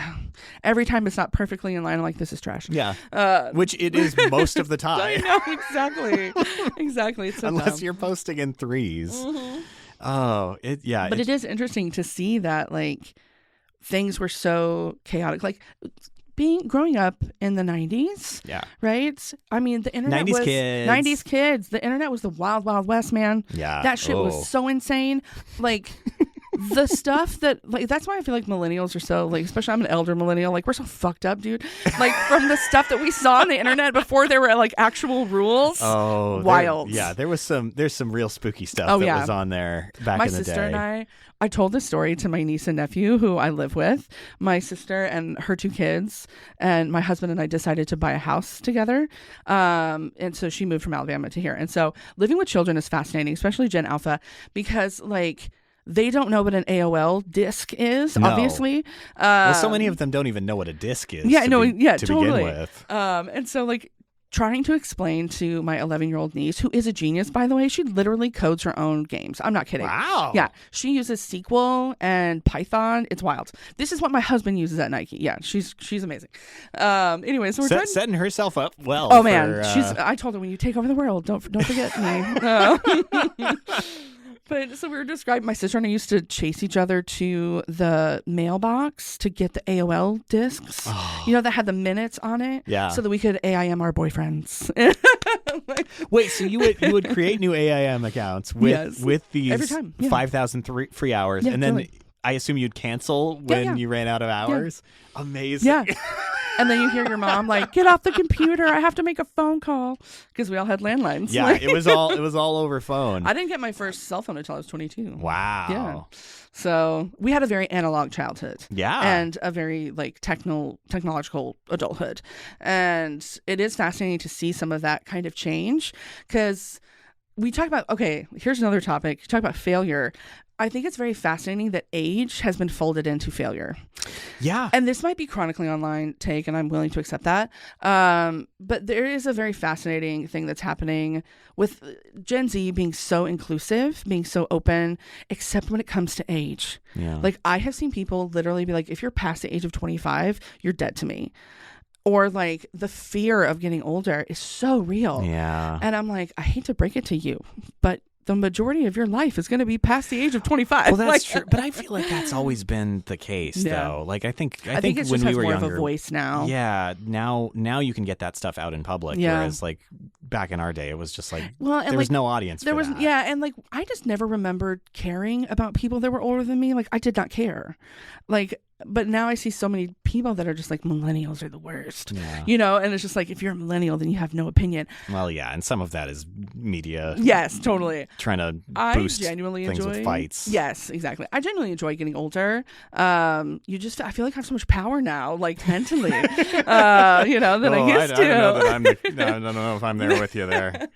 every time it's not perfectly in line. I'm like, this is trash. Yeah. Which it is most of the time. I know, exactly. Exactly. It's so unless dumb. You're posting in 3s. Mm-hmm. Oh, But it is interesting to see that like things were so chaotic. Like growing up in the 90s, right? I mean, the internet 90s kids. The internet was the wild, wild west, man. Yeah. That shit was so insane. Like, the stuff that, like, that's why I feel like millennials are so, like, especially I'm an elder millennial, like, we're so fucked up, dude. Like, from the stuff that we saw on the internet before there were, like, actual rules. Oh. Wild. There's some real spooky stuff that was on there back in the day. My sister and I told this story to my niece and nephew who I live with, my sister and her 2 kids, and my husband and I decided to buy a house together. And so she moved from Alabama to here. And so living with children is fascinating, especially Gen Alpha, because like they don't know what an AOL disc is, obviously. Well, so many of them don't even know what a disc is. Totally. Begin with. And so like trying to explain to my 11-year-old niece, who is a genius, by the way, she literally codes her own games. I'm not kidding. Wow. Yeah. She uses SQL and Python. It's wild. This is what my husband uses at Nike. Yeah. She's amazing. Anyway, so we're setting herself up well. Oh, man. I told her, when you take over the world, don't forget me. But so we were describing, my sister and I used to chase each other to the mailbox to get the AOL discs, that had the minutes on it, so that we could AIM our boyfriends. Wait, so you would create new AIM accounts with these every time, 5,000 free hours, and then I assume you'd cancel when you ran out of hours. Yeah. Amazing. Yeah. And then you hear your mom like, get off the computer. I have to make a phone call, because we all had landlines. Yeah, it was all over phone. I didn't get my first cell phone until I was 22. Wow. Yeah. So we had a very analog childhood. Yeah. And a very like technological adulthood. And it is fascinating to see some of that kind of change, because we talk about, okay, here's another topic. Talk about failure. I think it's very fascinating that age has been folded into failure. Yeah. And this might be chronically online take, and I'm willing to accept that. But there is a very fascinating thing that's happening with Gen Z being so inclusive, being so open, except when it comes to age. Yeah. Like, I have seen people literally be like, if you're past the age of 25, you're dead to me. Or like the fear of getting older is so real. Yeah. And I'm like, I hate to break it to you, but the majority of your life is going to be past the age of 25. Well, that's true. But I feel like that's always been the case, though. Like, I think it's when just we were more younger, of a voice now. Yeah. Now you can get that stuff out in public. Yeah. Whereas, like, back in our day, it was just like, and there was no audience for that. Yeah. And like, I just never remembered caring about people that were older than me. Like, I did not care. Like, but now I see so many people that are just like, millennials are the worst, and it's just like, if you're a millennial, then you have no opinion. Well, yeah. And some of that is media. Yes, totally. Trying to boost things with fights. Yes, exactly. I genuinely enjoy getting older. I feel like I have so much power now, like mentally, than I used to. I don't know if I'm there with you there.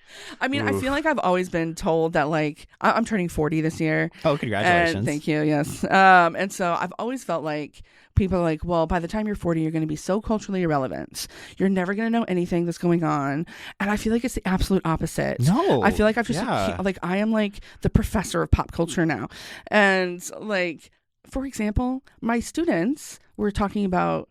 I mean, I feel like I've always been told that, like, I'm turning 40 this year. Oh, congratulations. And thank you. Yes. And so I've always felt like people are like, well, by the time you're 40, you're going to be so culturally irrelevant. You're never going to know anything that's going on. And I feel like it's the absolute opposite. No. I feel like I've just, like, I am like the professor of pop culture now. And like, for example, my students were talking about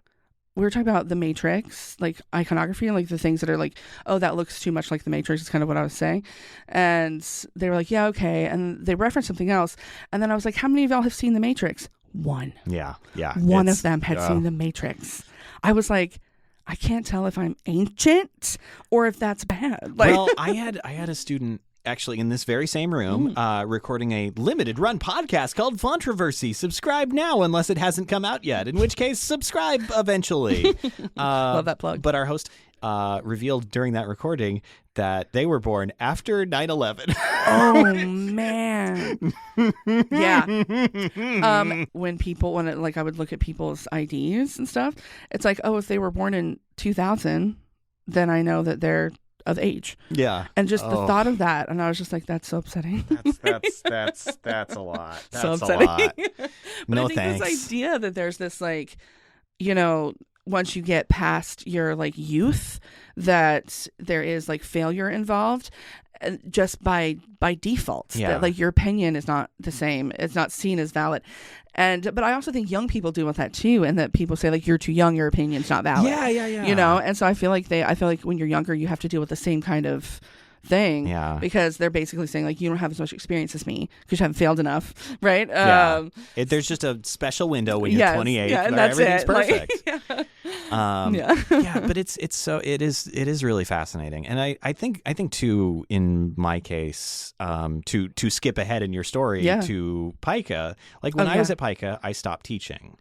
the Matrix, like iconography, and like the things that are like, oh, that looks too much like the Matrix is kind of what I was saying. And they were like, yeah, okay. And they referenced something else. And then I was like, how many of y'all have seen the Matrix? One. Yeah. One of them had seen the Matrix. I was like, I can't tell if I'm ancient or if that's bad. Like, well, I had a student actually in this very same room recording a limited run podcast called Fontroversy. Subscribe now unless it hasn't come out yet, in which case subscribe eventually. Love that plug. But our host revealed during that recording that they were born after 9/11. Oh man. Yeah. When I would look at people's IDs and stuff, it's like, oh, if they were born in 2000, then I know that they're of age. Yeah. And just the thought of that, and I was just like, that's so upsetting. That's a lot. That's so upsetting. A lot. But no I think thanks. this idea that there's this, like, once you get past your like youth, that there is like failure involved, just by default. That like your opinion is not the same. It's not seen as valid. But I also think young people deal with that too, and that people say like, you're too young, your opinion's not valid. Yeah. And so I feel like when you're younger, you have to deal with the same kind of thing. Yeah. Because they're basically saying like, you don't have as much experience as me because you haven't failed enough, right? There's just a special window when you're 28. Yeah, and that's everything's it. perfect. Like, But it is really fascinating, and I think too, in my case, to skip ahead in your story to Pica, like when I was at Pica, I stopped teaching,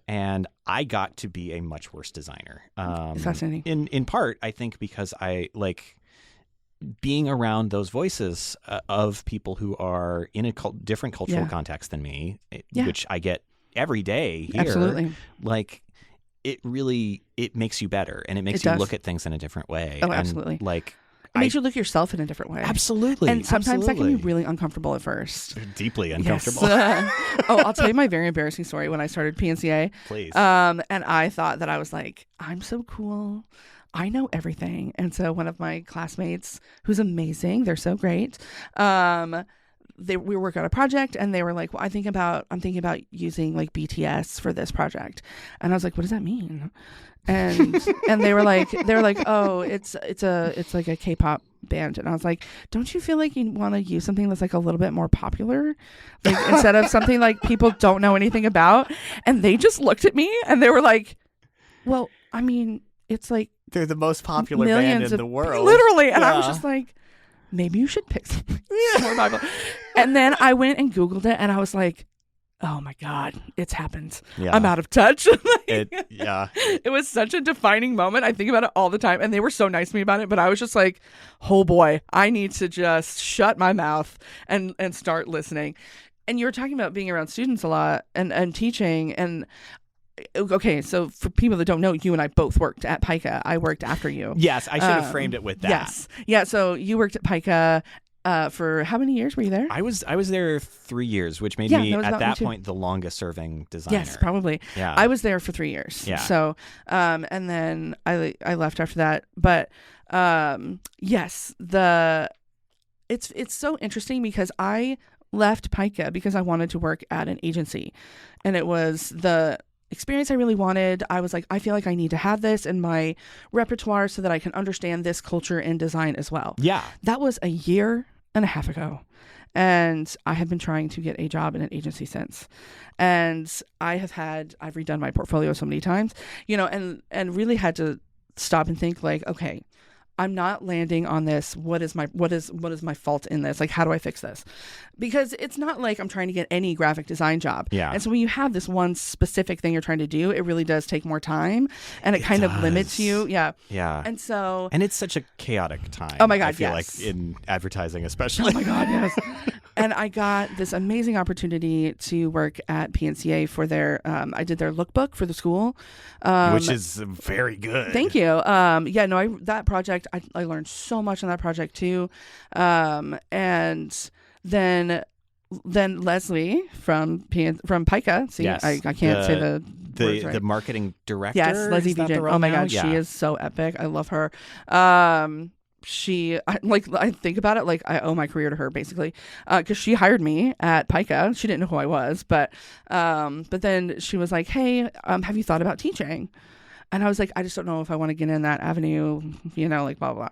and I got to be a much worse designer. Fascinating. In part, I think because I like being around those voices of people who are in a different cultural context than me, which I get every day here. Absolutely. Like, it makes you better, and it makes you look at things in a different way. Oh, absolutely. And, like, it makes you look at yourself in a different way. Absolutely. And sometimes that can be really uncomfortable at first. Deeply uncomfortable. Yes. I'll tell you my very embarrassing story when I started PNCA. Please. And I thought that I was like, I'm so cool. I know everything. And so one of my classmates, who's amazing, they're so great, we were working on a project, and they were like, well, I'm thinking about using like BTS for this project. And I was like, what does that mean? And they were like, oh, it's like a K-pop band. And I was like, don't you feel like you want to use something that's like a little bit more popular, like instead of something like people don't know anything about? And they just looked at me and they were like, well, I mean, it's like they're the most popular band in the world, literally. And I was just like, maybe you should pick something more popular. And then I went and Googled it, and I was like, oh my God, it's happened. Yeah. I'm out of touch. Yeah. It was such a defining moment. I think about it all the time. And they were so nice to me about it. But I was just like, oh boy, I need to just shut my mouth and start listening. And you were talking about being around students a lot and teaching. And okay, so for people that don't know, you and I both worked at Pica. I worked after you. Yes, I should have framed it with that. Yes. Yeah, so you worked at Pica. For how many years were you there? I was there 3 years, which made me at that point the longest serving designer. Yes, probably. Yeah, I was there for 3 years. Yeah. So, and then I left after that. But yes, it's so interesting because I left Pica because I wanted to work at an agency, and it was the experience I really wanted. I was like, I feel like I need to have this in my repertoire so that I can understand this culture in design as well. Yeah. That was a year and a half ago. And I have been trying to get a job in an agency since. And I've redone my portfolio so many times, and really had to stop and think like, okay, I'm not landing on this. What is my fault in this? Like, how do I fix this? Because it's not like I'm trying to get any graphic design job. Yeah. And so when you have this one specific thing you're trying to do, it really does take more time, and it kind of limits you. Yeah. Yeah. And it's such a chaotic time. Oh my God, I feel yes. like in advertising especially. Oh my God, yes. And I got this amazing opportunity to work at PNCA for their, I did their lookbook for the school. Which is very good. Thank you. That project, I learned so much on that project too. And then Leslie from Pica, see, yes, I can't say the words right. The marketing director. Yes, Leslie Vigen. Oh my God, yeah. she is so epic. I love her. I think about it like I owe my career to her basically, because she hired me at Pica. She didn't know who I was, but then she was like, hey, have you thought about teaching? And I was like, I just don't know if I want to get in that avenue, like blah, blah, blah.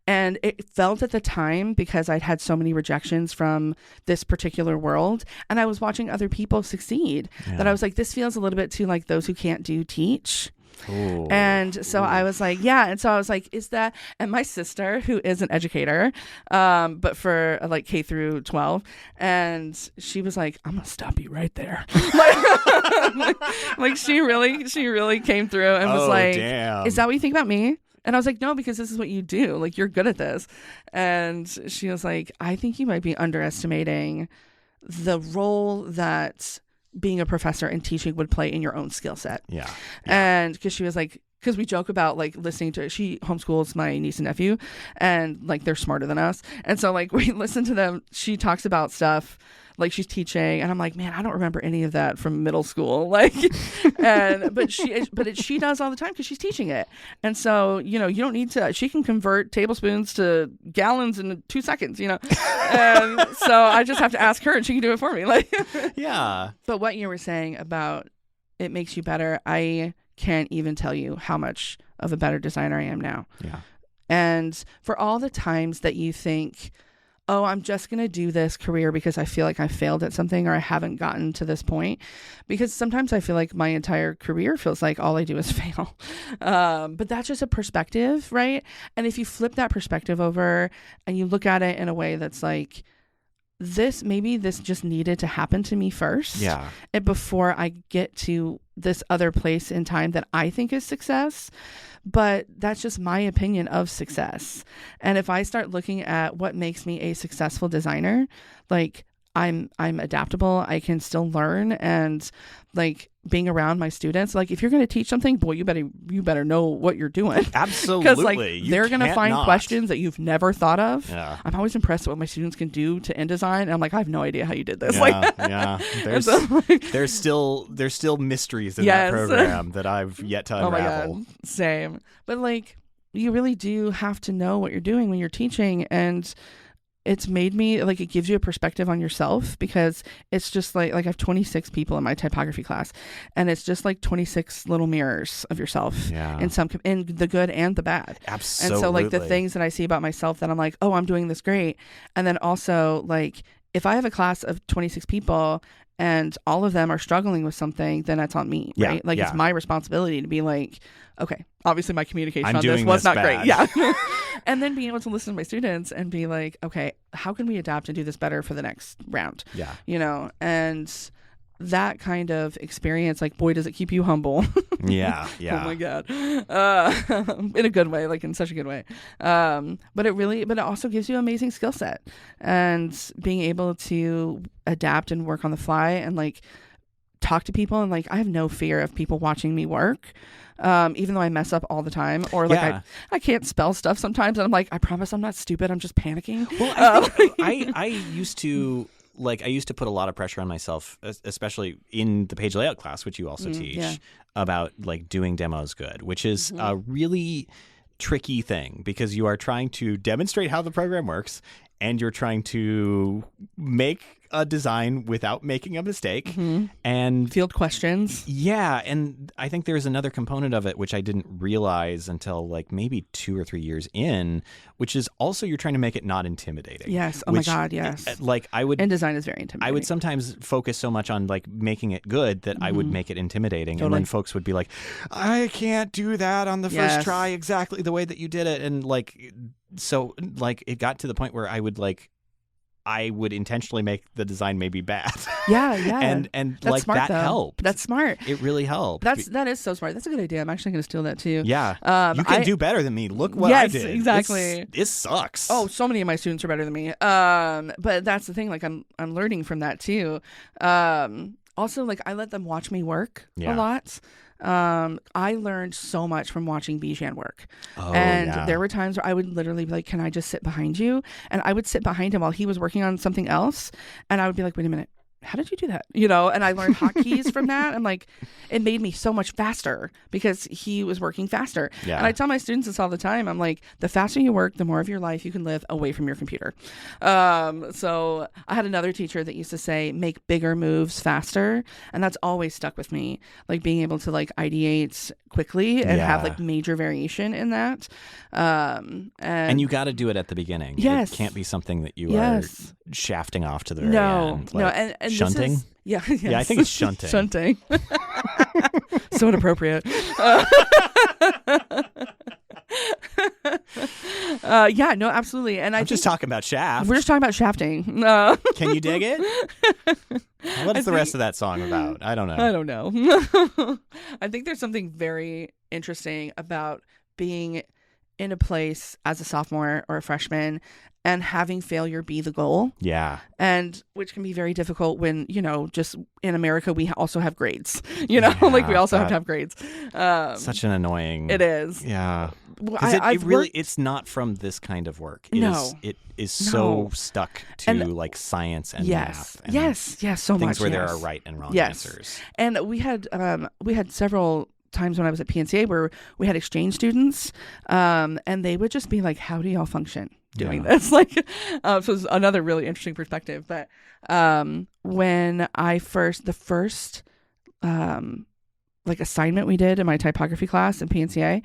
And it felt at the time, because I'd had so many rejections from this particular world, and I was watching other people succeed, that I was like, this feels a little bit too like those who can't do teach. Ooh. And so I was like, yeah. And so I was like, is that, and my sister, who is an educator, but for like K through 12, and she was like, I'm gonna stop you right there. like she really came through and was like, damn. Is that what you think about me? And I was like, no, because this is what you do. Like, you're good at this. And she was like, I think you might be underestimating the role that being a professor and teaching would play in your own skill set. Yeah. And because she was like, because we joke about like listening to, she homeschools my niece and nephew, and like they're smarter than us. And so like we listen to them. She talks about stuff like she's teaching, and I'm like, man, I don't remember any of that from middle school. Like, but she does all the time because she's teaching it. And so, you don't need to, she can convert tablespoons to gallons in 2 seconds, and so I just have to ask her and she can do it for me. Like, yeah. But what you were saying about it makes you better, I can't even tell you how much of a better designer I am now. Yeah. And for all the times that you think, oh, I'm just going to do this career because I feel like I failed at something or I haven't gotten to this point. Because sometimes I feel like my entire career feels like all I do is fail. But that's just a perspective, right? And if you flip that perspective over and you look at it in a way that's like, maybe this just needed to happen to me first. Yeah. And before I get to this other place in time that I think is success. But that's just my opinion of success. And if I start looking at what makes me a successful designer, like I'm adaptable, I can still learn, and like being around my students, like if you're going to teach something, boy, you better know what you're doing. Absolutely. Because like they're going to find questions that you've never thought of. Yeah. I'm always impressed at what my students can do to InDesign. And I'm like, I have no idea how you did this. Yeah. There's still mysteries in that program that I've yet to unravel. Oh my God. Same. But like, you really do have to know what you're doing when you're teaching, and it's made me like, it gives you a perspective on yourself, because it's just like I have 26 people in my typography class, and it's just like 26 little mirrors of yourself. Yeah. in the good and the bad. Absolutely. And so like the things that I see about myself that I'm like, oh, I'm doing this great. And then also like, if I have a class of 26 people and all of them are struggling with something, then that's on me, right? Yeah, like it's my responsibility to be like, okay, obviously my communication on this was not great. bad. Yeah. And then being able to listen to my students and be like, okay, how can we adapt and do this better for the next round? Yeah. And that kind of experience, like, boy, does it keep you humble. Yeah. Oh my God. In a good way, like in such a good way. But it also gives you amazing skill set, and being able to adapt and work on the fly and like talk to people. And like, I have no fear of people watching me work. Even though I mess up all the time, or like I can't spell stuff sometimes, and I'm like, I promise I'm not stupid. I'm just panicking. Well, I used to put a lot of pressure on myself, especially in the page layout class, which you also teach, about like doing demos good, which is a really tricky thing because you are trying to demonstrate how the program works, and you're trying to make a design without making a mistake and field questions. Yeah. And I think there's another component of it, which I didn't realize until like maybe 2 or 3 years in, which is also you're trying to make it not intimidating. Yes. Oh my God. Yes. Like and design is very intimidating. I would sometimes focus so much on like making it good that I would make it intimidating. Totally. And then folks would be like, I can't do that on the first try exactly the way that you did it. And like, so like it got to the point where I would intentionally make the design maybe bad. Yeah. and that's like smart, that though. helped. That's smart. It really helped. That is so smart. That's a good idea. I'm actually going to steal that too. Yeah. You can do better than me. Look what I did. Yes, exactly. It sucks. Oh, so many of my students are better than me. But that's the thing. Like I'm learning from that too. Also, like I let them watch me work a lot. I learned so much from watching Bijan work. There were times where I would literally be like, can I just sit behind you? And I would sit behind him while he was working on something else. And I would be like, wait a minute, how did you do that? You know, and I learned hotkeys from that. And like, it made me so much faster because he was working faster. Yeah. And I tell my students this all the time. I'm like, the faster you work, the more of your life you can live away from your computer. So I had another teacher that used to say, make bigger moves faster. And that's always stuck with me. Like being able to like ideate quickly and have like major variation in that. And you got to do it at the beginning. Yes. It can't be something that you are shafting off to the very end. Like, and shunting? Yes. Yeah, I think it's shunting. Shunting. So inappropriate. No, absolutely. And I'm just talking about shaft. We're just talking about shafting. Can you dig it? What's the rest of that song about? I don't know. I don't know. I think there's something very interesting about being in a place as a sophomore or a freshman and having failure be the goal. Yeah. And which can be very difficult when, just in America, we also have grades, like we also have to have grades. Such an annoying. It is. Yeah. Well, it's not from this kind of work. It is so stuck to like science and math. And yes. So things much. where there are right and wrong answers. And we had several times when I was at PNCA where we had exchange students, and they would just be like, how do y'all function doing this? Like, so it's another really interesting perspective. But when the first like assignment we did in my typography class in PNCA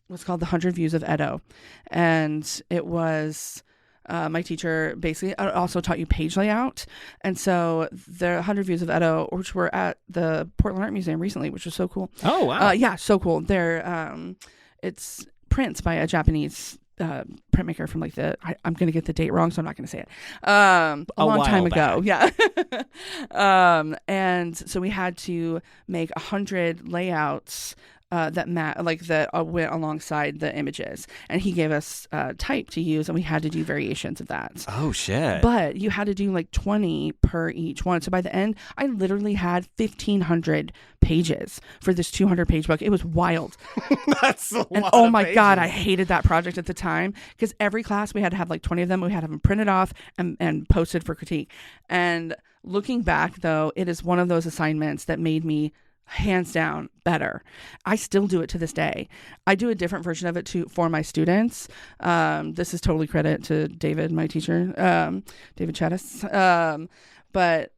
was called the 100 Views of Edo. And it was my teacher basically also taught you page layout. And so the 100 Views of Edo, which were at the Portland Art Museum recently, which was so cool. Oh, wow. Yeah, so cool. They're it's prints by a Japanese printmaker from like I'm going to get the date wrong, so I'm not going to say it. A long time ago. Yeah. And so we had to make 100 layouts that went alongside the images, and he gave us type to use, and we had to do variations of that. Oh shit! But you had to do like 20 per each one. So by the end, I literally had 1,500 pages for this 200-page book. It was wild. That's a lot. And oh my pages. God, I hated that project at the time because every class we had to have like 20 of them. We had to have them printed off and posted for critique. And looking back, though, it is one of those assignments that made me hands down better. I still do it to this day. I do a different version of it for my students. This is totally credit to David, my teacher, David Chattis. But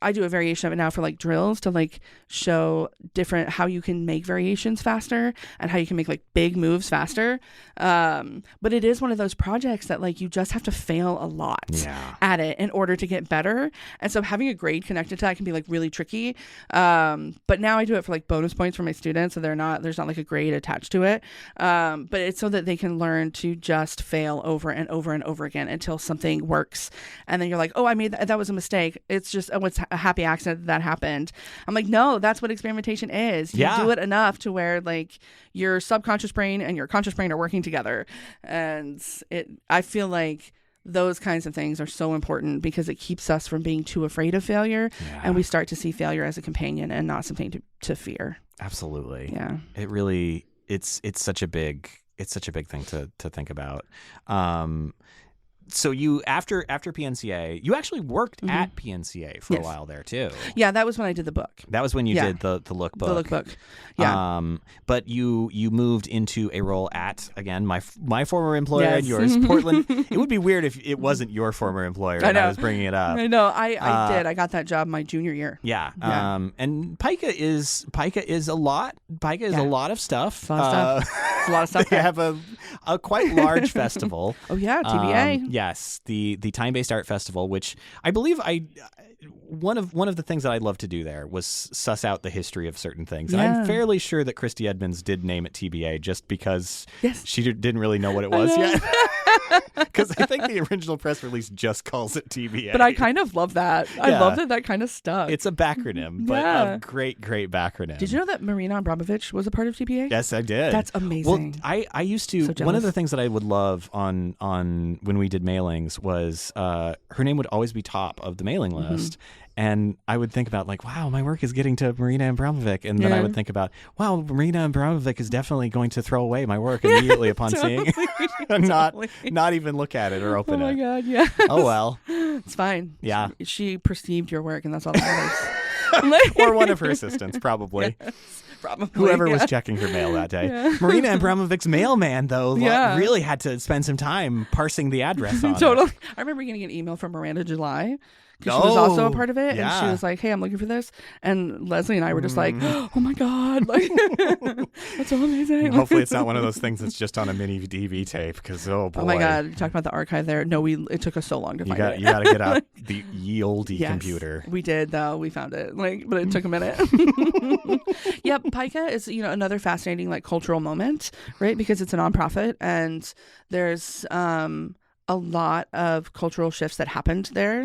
I do a variation of it now for like drills to like show different how you can make variations faster and how you can make like big moves faster. But it is one of those projects that like you just have to fail a lot at it in order to get better. And so having a grade connected to that can be like really tricky. But now I do it for like bonus points for my students, so there's not like a grade attached to it. But it's so that they can learn to just fail over and over and over again until something works. And then you're like, oh, I made that was a mistake. It's just a happy accident that happened. I'm like, no, that's what experimentation is. You do it enough to where like your subconscious brain and your conscious brain are working together. And I feel like those kinds of things are so important because it keeps us from being too afraid of failure. And we start to see failure as a companion and not something to fear. Absolutely. Yeah. It really, it's such a big thing to think about. So you after PNCA, you actually worked at PNCA for a while there too. Yeah, that was when I did the book. That was when you did the lookbook. The lookbook. Yeah. But you moved into a role at, again, my former employer and yours, Portland. It would be weird if it wasn't your former employer and I was bringing it up. I know. I did. I got that job my junior year. Yeah. And Pica is a lot. Pica is a lot of stuff. It's a lot of stuff. It's a lot of stuff. They have a quite large festival. Oh yeah, TBA. Yes, the Time-Based Art Festival, which I believe one of the things that I'd love to do there was suss out the history of certain things. And I'm fairly sure that Christy Edmonds did name it TBA just because she didn't really know what it was yet. Because I think the original press release just calls it TBA. But I kind of love that. I love that kind of stuff. It's a backronym, but a great backronym. Did you know that Marina Abramovich was a part of TBA? Yes, I did. That's amazing. Well, I used to, one of the things that I would love on when we did mailings was her name would always be top of the mailing list. And I would think about like, wow, my work is getting to Marina Abramovic. And then I would think about, wow, Marina Abramovic is definitely going to throw away my work immediately upon seeing it. And not even look at it or open it. Oh my God, yeah. Oh, well. It's fine. Yeah. She perceived your work and that's all that matters. Or one of her assistants, probably. Yes, probably. Whoever was checking her mail that day. Yeah. Marina Abramovic's mailman, though, really had to spend some time parsing the address on Totally. it. I remember getting an email from Miranda July because she was also a part of it. And she was like, hey, I'm looking for this. And Leslie and I were just like, oh my God. Like, that's so amazing. Hopefully it's not one of those things that's just on a mini DV tape because, oh boy. Oh my God. You talked about the archive there. No, it took us so long to find it. You got to get out the ye olde computer. We did, though. We found it. But it took a minute. Yep. Pica is, another fascinating cultural moment, right? Because it's a nonprofit and there's a lot of cultural shifts that happened there,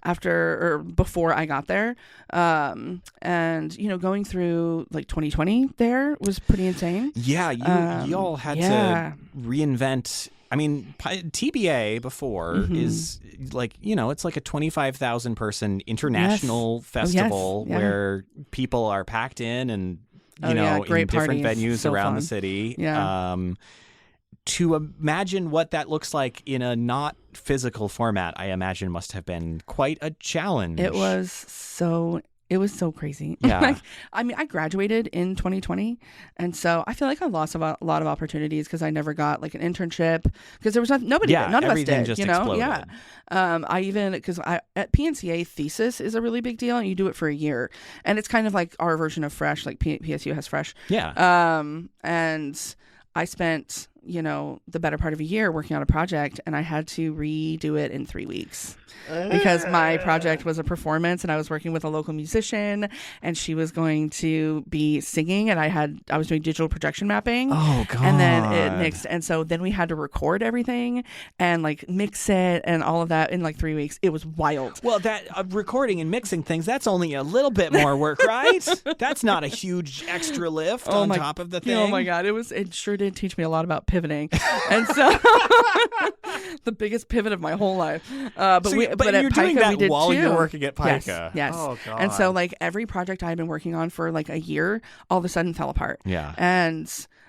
after or before I got there. And, going through 2020 there was pretty insane. Yeah. You all had to reinvent. I mean, TBA before is it's like a 25,000 person international festival where people are packed in and, in different venues around the city. Yeah. To imagine what that looks like in a not physical format, I imagine must have been quite a challenge. It was so crazy. Yeah. I graduated in 2020. And so I feel like I lost a lot of opportunities because I never got an internship because there was nobody, none of us did, just exploded. Yeah. Because at PNCA thesis is a really big deal and you do it for a year. And it's kind of like our version of Fresh, like PSU has Fresh. Yeah. And I spent, the better part of a year working on a project and I had to redo it in 3 weeks because my project was a performance and I was working with a local musician and she was going to be singing and I was doing digital projection mapping. Oh God. And then it mixed. And so then we had to record everything and mix it and all of that in 3 weeks. It was wild. Well, that recording and mixing things, that's only a little bit more work, right? That's not a huge extra lift on top of the thing. Oh my God. It sure did teach me a lot about pivoting. And so the biggest pivot of my whole life. But you're doing that while you're working at Pica. Yes. Oh God. And so every project I had been working on for a year all of a sudden fell apart. Yeah.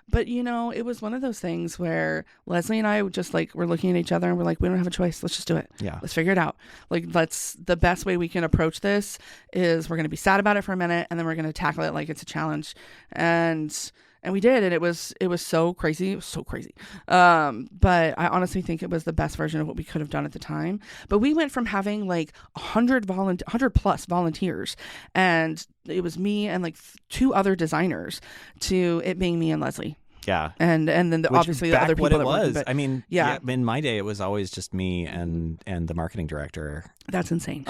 But it was one of those things where Leslie and I just were looking at each other and we're like, we don't have a choice. Let's just do it. Yeah. Let's figure it out. The best way we can approach this is we're going to be sad about it for a minute and then we're going to tackle it like it's a challenge. And we did, and it was so crazy. It was so crazy. But I honestly think it was the best version of what we could have done at the time. But we went from having 100 plus volunteers, and it was me and 2 other designers to it being me and Leslie. Yeah. And then obviously the other people that was. But, in my day, it was always just me and the marketing director. That's insane.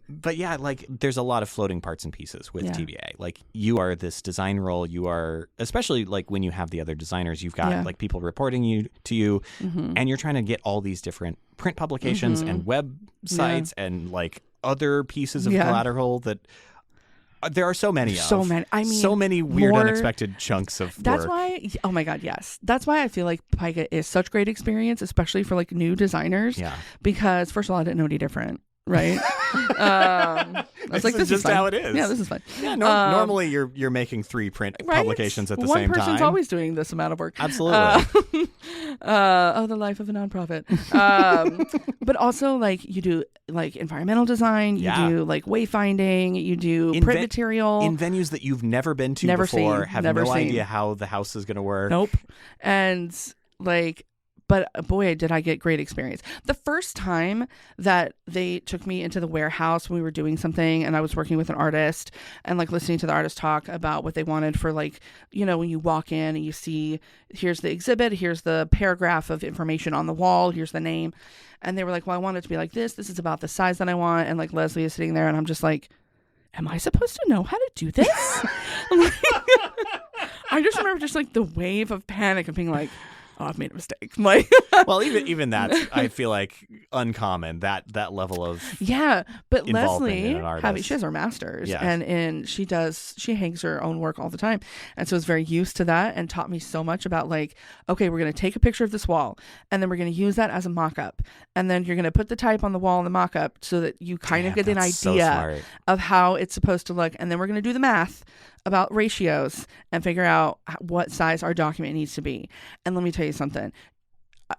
But yeah, there's a lot of floating parts and pieces with TBA. You are this design role. You are, especially when you have the other designers, you've got people reporting to you, and you're trying to get all these different print publications and websites and other pieces of collateral that there are so many so many. I mean, so many weird, unexpected chunks of That's work. why, oh my God, yes. That's why I feel like Pica is such great experience, especially for like new designers. Yeah. Because first of all, I didn't know any different. Right. I was like, this is just fun. how it is. Yeah, this is fun. Yeah, normally you're making 3 print publications at the same time. One person's always doing this amount of work. Absolutely. The life of a nonprofit. But also like you do like environmental design, you do like wayfinding, you do print material in venues that you've never been to before, have no idea how the house is going to work. Nope. And like, but boy, did I get great experience. The first time that they took me into the warehouse when we were doing something and I was working with an artist and like listening to the artist talk about what they wanted for like, you know, when you walk in and you see, here's the exhibit, here's the paragraph of information on the wall, here's the name. And they were like, well, I want it to be like this. This is about the size that I want. And like Leslie is sitting there and I'm just like, am I supposed to know how to do this? I just remember just like the wave of panic of being like, oh, I've made a mistake. Like, well, even that's, I feel like, uncommon, that level of but Leslie, she has her master's, and she hangs her own work all the time, and so is very used to that, and taught me so much about like, okay, we're going to take a picture of this wall, and then we're going to use that as a mock-up, and then you're going to put the type on the wall in the mock-up so that you kind of get an idea of how it's supposed to look, and then we're going to do the math about ratios and figure out what size our document needs to be. And let me tell you something.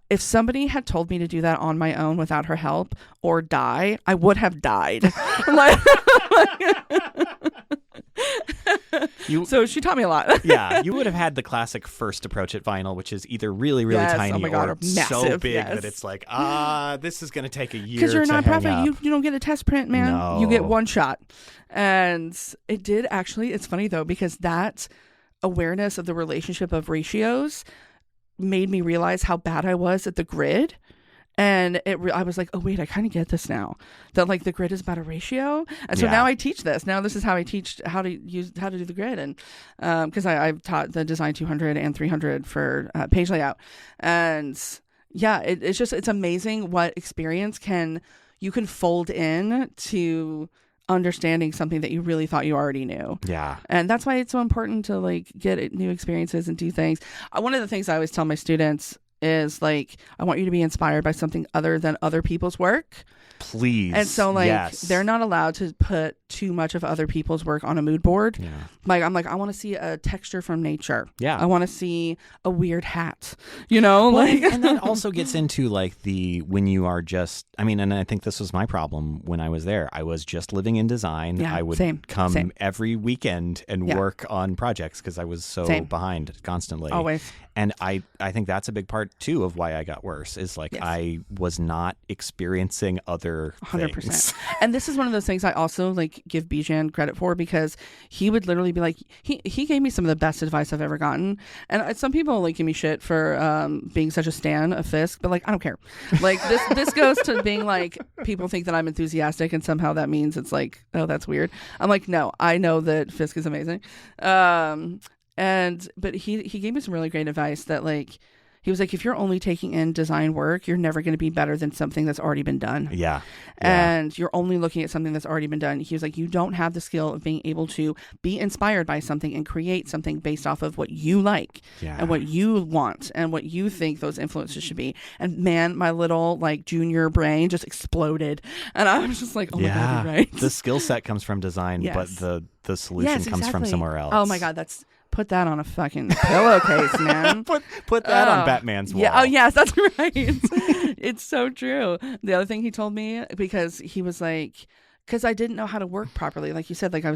If somebody had told me to do that on my own without her help or die, I would have died. So she taught me a lot. Yeah, you would have had the classic first approach at vinyl, which is either really, really tiny or massive, so big that it's like, this is going to take a year. Because you're a to nonprofit, you don't get a test print, man. No. You get one shot. And it did actually, it's funny though, because that awareness of the relationship of ratios made me realize how bad I was at the grid. And I was like, oh, wait, I kind of get this now. That like the grid is about a ratio. And so now I teach this. Now this is how I teach how to do the grid. And because I've taught the Design 200 and 300 for page layout. And yeah, it's amazing what experience you can fold in to understanding something that you really thought you already knew. Yeah. And that's why it's so important to like get new experiences and do things. One of the things I always tell my students is like, I want you to be inspired by something other than other people's work. Please. And so like they're not allowed to put too much of other people's work on a mood board. Yeah. Like I'm like, I want to see a texture from nature. Yeah. I want to see a weird hat. You know? Well, like and that also gets into like when you are just, I mean, and I think this was my problem when I was there. I was just living in design. Yeah, I would come every weekend and work on projects because I was so behind constantly. Always. And I think that's a big part too of why I got worse is like I was not experiencing other 100%. Things. And this is one of those things I also like give Bijan credit for because he would literally be like, he gave me some of the best advice I've ever gotten. And some people like give me shit for being such a stan of Fisk, but like I don't care. Like this goes to being like people think that I'm enthusiastic and somehow that means it's like, oh, that's weird. I'm like, no, I know that Fisk is amazing. But he gave me some really great advice that like he was like, if you're only taking in design work, you're never going to be better than something that's already been done. Yeah. And you're only looking at something that's already been done. He was like, you don't have the skill of being able to be inspired by something and create something based off of what you like and what you want and what you think those influences should be. And man, my little like junior brain just exploded. And I was just like, oh my God, you're right. The skill set comes from design, but the solution comes from somewhere else. Oh my God, put that on a fucking pillowcase, man. Put that on Batman's wall. Yeah. Oh, yes, that's right. It's so true. The other thing he told me, because he was like, because I didn't know how to work properly. Like you said, like I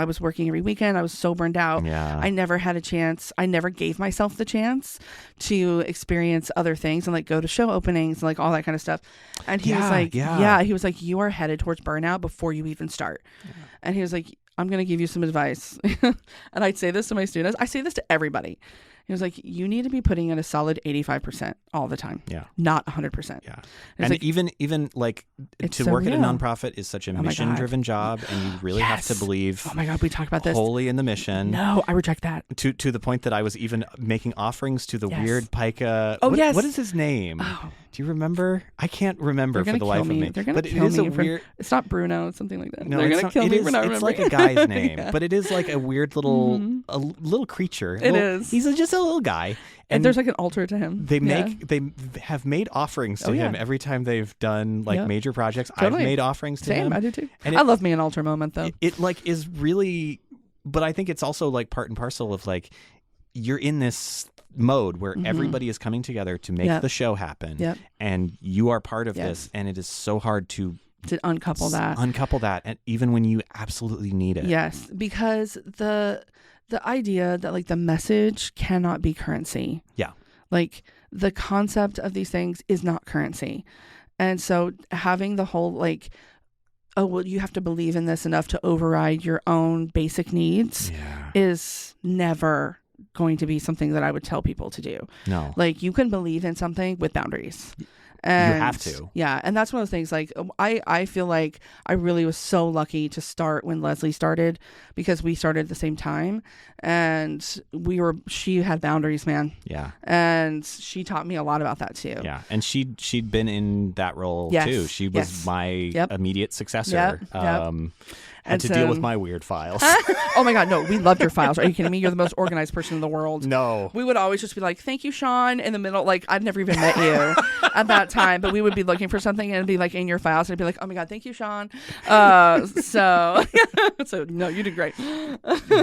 was working every weekend. I was so burned out. Yeah. I never had a chance. I never gave myself the chance to experience other things and like go to show openings and like all that kind of stuff. And he was like, he was like, you are headed towards burnout before you even start. Yeah. And he was like, I'm going to give you some advice. And I'd say this to my students. I say this to everybody. He was like, you need to be putting in a solid 85% all the time. Yeah. Not 100%. Yeah. And like, even like to work at a nonprofit is such a mission-driven job, and you really have to believe. Oh my God, we talked about this. Wholly in the mission. No, I reject that. To the point that I was even making offerings to the weird Pica. Oh, yes. What is his name? Oh. Do Do you remember? I can't remember for the life of me. They're gonna but kill it is me a weird. It's not Bruno. It's something like that. No, They're it's gonna not, kill it me is, for not it's remembering. like a guy's name, Yeah. but it is like a weird little a little creature. It is. He's just a little guy. And there's like an altar to him. They have made offerings to him every time they've done like major projects. Totally. I've made offerings to him. I do too. And I love me an altar moment though. It like is really, but I think it's also like part and parcel of like you're in this mode where everybody is coming together to make the show happen, and you are part of this, and it is so hard to uncouple that, and even when you absolutely need it. Yes, because the idea that like the message cannot be currency. Yeah. Like the concept of these things is not currency. And so having the whole like, oh, well, you have to believe in this enough to override your own basic needs is never going to be something that I would tell people to do. No. Like you can believe in something with boundaries. And, you have to. Yeah. And that's one of those things like I feel like I really was so lucky to start when Leslie started because we started at the same time and she had boundaries, man. Yeah. And she taught me a lot about that too. Yeah. And she'd been in that role too. She was my immediate successor. Had to deal with my weird files. Oh my God, no, we loved your files. Are you kidding me? You're the most organized person in the world. No. We would always just be like, thank you, Sean, in the middle. Like, I'd never even met you at that time, but we would be looking for something and it'd be like in your files and it'd be like, oh my God, thank you, Sean. So no, you did great.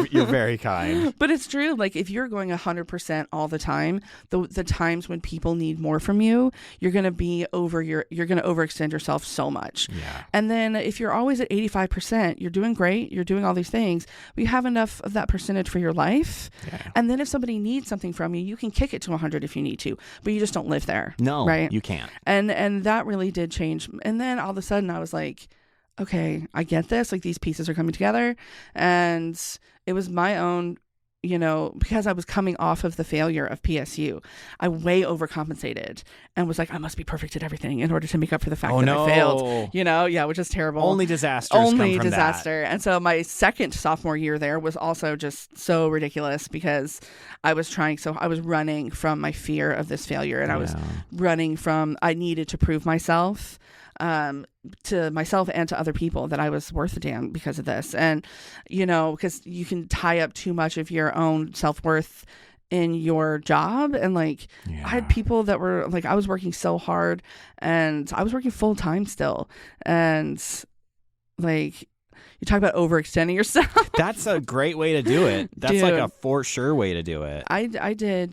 You're very kind. But it's true. Like, if you're going 100% all the time, the times when people need more from you, you're going to overextend yourself so much. Yeah. And then if you're always at 85%, you're doing great, you're doing all these things, but you have enough of that percentage for your life. Yeah. And then if somebody needs something from you, you can kick it to 100 if you need to, but you just don't live there. No, right? You can't. And that really did change. And then all of a sudden I was like, okay, I get this. Like these pieces are coming together. And it was my own, because I was coming off of the failure of PSU, I way overcompensated and was like, I must be perfect at everything in order to make up for the fact that I failed. Which is terrible. Only disasters come from disaster. That. And so my second sophomore year there was also just so ridiculous because I was running from my fear of this failure and I was running from, I needed to prove myself to myself and to other people that I was worth a damn because of this. And, because you can tie up too much of your own self-worth in your job. And I had people that were like, I was working so hard and I was working full time still. And like, you talk about overextending yourself. That's a great way to do it. That's like a for sure way to do it. I did,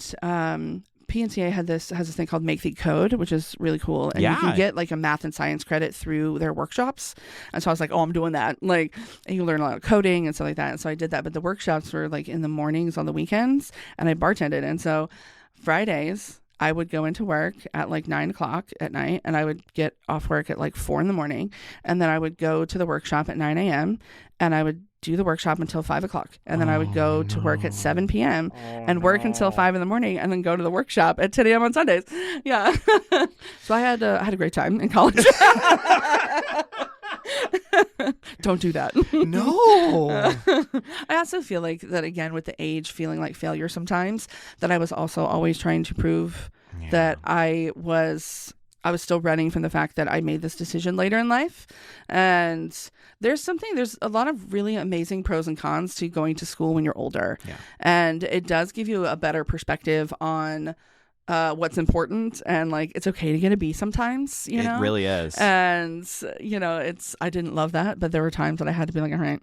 PNCA has this thing called Make the Code, which is really cool. And you can get like a math and science credit through their workshops. And so I was like, oh, I'm doing that. And you learn a lot of coding and stuff like that. And so I did that. But the workshops were like in the mornings on the weekends and I bartended. And so Fridays, I would go into work at like 9:00 at night and I would get off work at like 4 a.m. And then I would go to the workshop at 9 a.m. and I would do the workshop until 5 o'clock. And then I would go to work at 7 p.m. and work until 5 a.m. and then go to the workshop at 10 a.m. on Sundays. Yeah. So I had a great time in college. Don't do that. No. I also feel like that again with the age feeling like failure sometimes, that I was also always trying to prove that I was still running from the fact that I made this decision later in life. And there's a lot of really amazing pros and cons to going to school when you're older. Yeah. And it does give you a better perspective on what's important, and like it's okay to get a B sometimes, It really is. And I didn't love that, but there were times that I had to be like, all right,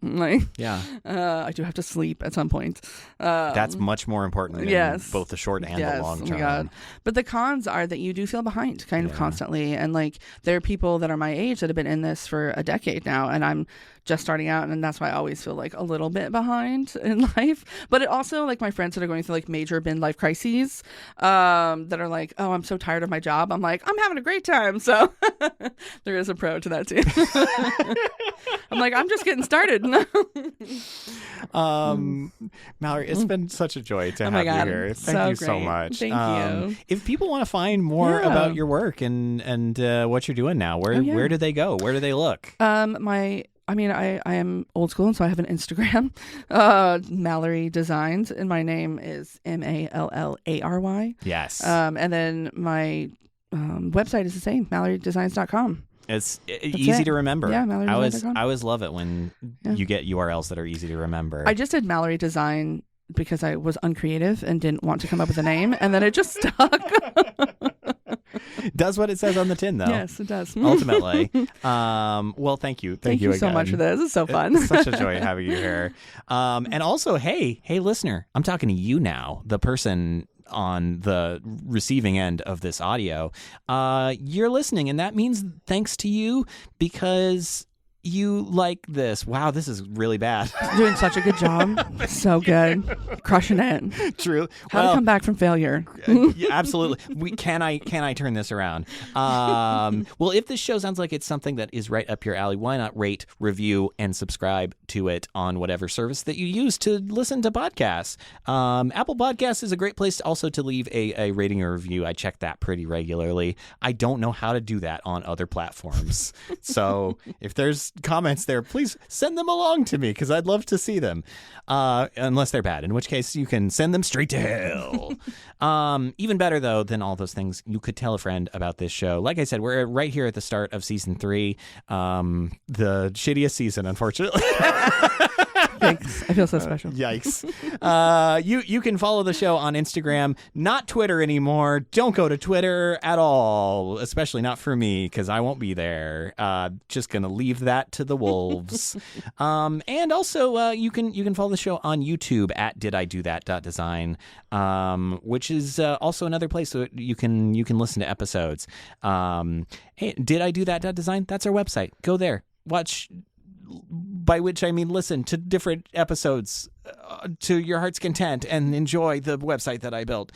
I do have to sleep at some point. That's much more important in both the short and the long term. Oh my God. But the cons are that you do feel behind kind of constantly, and like there are people that are my age that have been in this for a decade now, and I'm just starting out, and that's why I always feel like a little bit behind in life. But it also, like my friends that are going through like major midlife crises, that are like, oh, I'm so tired of my job. I'm like, I'm having a great time. So there is a pro to that too. I'm like, I'm just getting started. Mallory, it's been such a joy to have you here. Thank you so much. Thank you. If people want to find more about your work and what you're doing now, where do they go? Where do they look? I am old school, and so I have an Instagram, Mallary Designs, and my name is Mallary. Yes. And then my website is the same, MalloryDesigns.com. It's easy to remember. Yeah, MalloryDesigns.com. I always love it when you get URLs that are easy to remember. I just did Mallory Design because I was uncreative and didn't want to come up with a name, and then it just stuck. Does what it says on the tin, though. Yes, it does. Ultimately. Well, thank you. Thank you so again. much for this. It's so fun. It's such a joy having you here. And also, hey, listener, I'm talking to you now, the person on the receiving end of this audio. You're listening, and that means thanks to you because you like this. Wow, this is really bad. Doing such a good job. So good. Crushing it. True. How to come back from failure. Yeah, absolutely. Can I turn this around? Well, if this show sounds like it's something that is right up your alley, why not rate, review, and subscribe to it on whatever service that you use to listen to podcasts? Apple Podcasts is a great place also to leave a rating or review. I check that pretty regularly. I don't know how to do that on other platforms. So if there's comments there, please send them along to me because I'd love to see them, unless they're bad, in which case you can send them straight to hell. Even better, though, than all those things, you could tell a friend about this show. Like I said, we're right here at the start of season 3, the shittiest season, unfortunately. Thanks. I feel so special. Yikes. You can follow the show on Instagram, not Twitter anymore. Don't go to Twitter at all, especially not for me, because I won't be there. Just going to leave that to the wolves. And also, you can follow the show on YouTube at dididothat.design, which is also another place so you can listen to episodes. Hey, dididothat.design? That's our website. Go there. Watch. By which I mean listen to different episodes to your heart's content and enjoy the website that I built.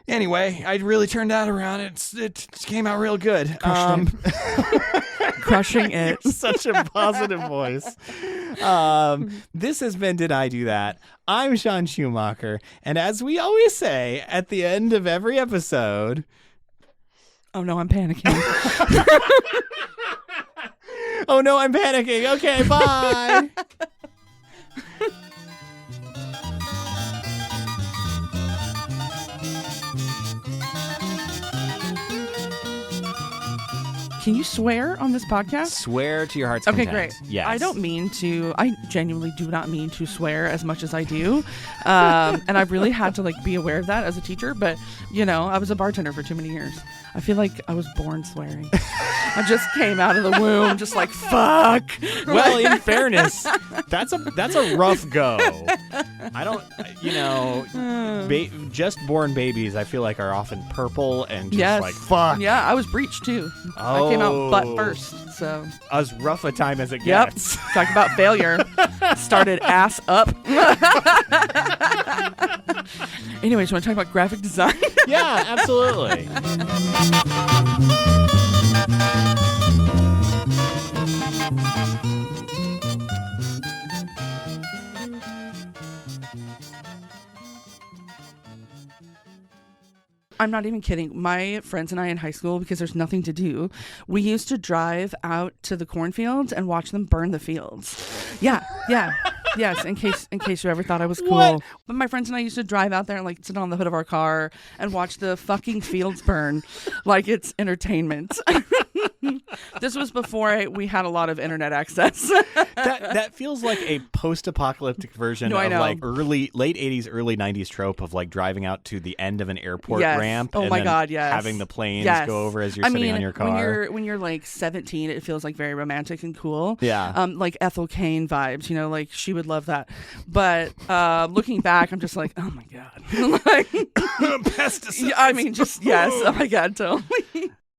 Anyway, I really turned that around. It came out real good. Crushing it. Such a positive voice. This has been Did I Do That? I'm Sean Schumacher. And as we always say at the end of every episode... Oh no, I'm panicking. Oh no, I'm panicking. Okay, bye. Can you swear on this podcast? Swear to your heart's Okay, content. great. Yes. I genuinely do not mean to swear as much as I do. And I've really had to be aware of that as a teacher. But, I was a bartender for too many years. I feel like I was born swearing. I just came out of the womb just like, fuck. Well, in fairness, that's a rough go. I don't, just born babies, I feel like are often purple and just like, fuck. Yeah, I was breached too. I came out butt first, so. As rough a time as it Yep. gets. Talk about failure. Started ass up. Anyways, you want to talk about graphic design? Yeah, absolutely. I'm not even kidding. My friends and I in high school, because there's nothing to do, we used to drive out to the cornfields and watch them burn the fields. Yeah. Yes, in case you ever thought I was cool. What? But my friends and I used to drive out there and sit on the hood of our car and watch the fucking fields burn like it's entertainment. This was before we had a lot of internet access. That feels like a post-apocalyptic version of late 80s, early 90s trope of driving out to the end of an airport ramp. Oh and my then God, yes. having the planes Yes. go over as you're sitting on your car. When you're 17, it feels very romantic and cool. Yeah. Like Ethel Cain vibes, she would love that. But looking back, I'm just like, oh my God. Pesticides. I mean, just, yes. Oh my God, totally.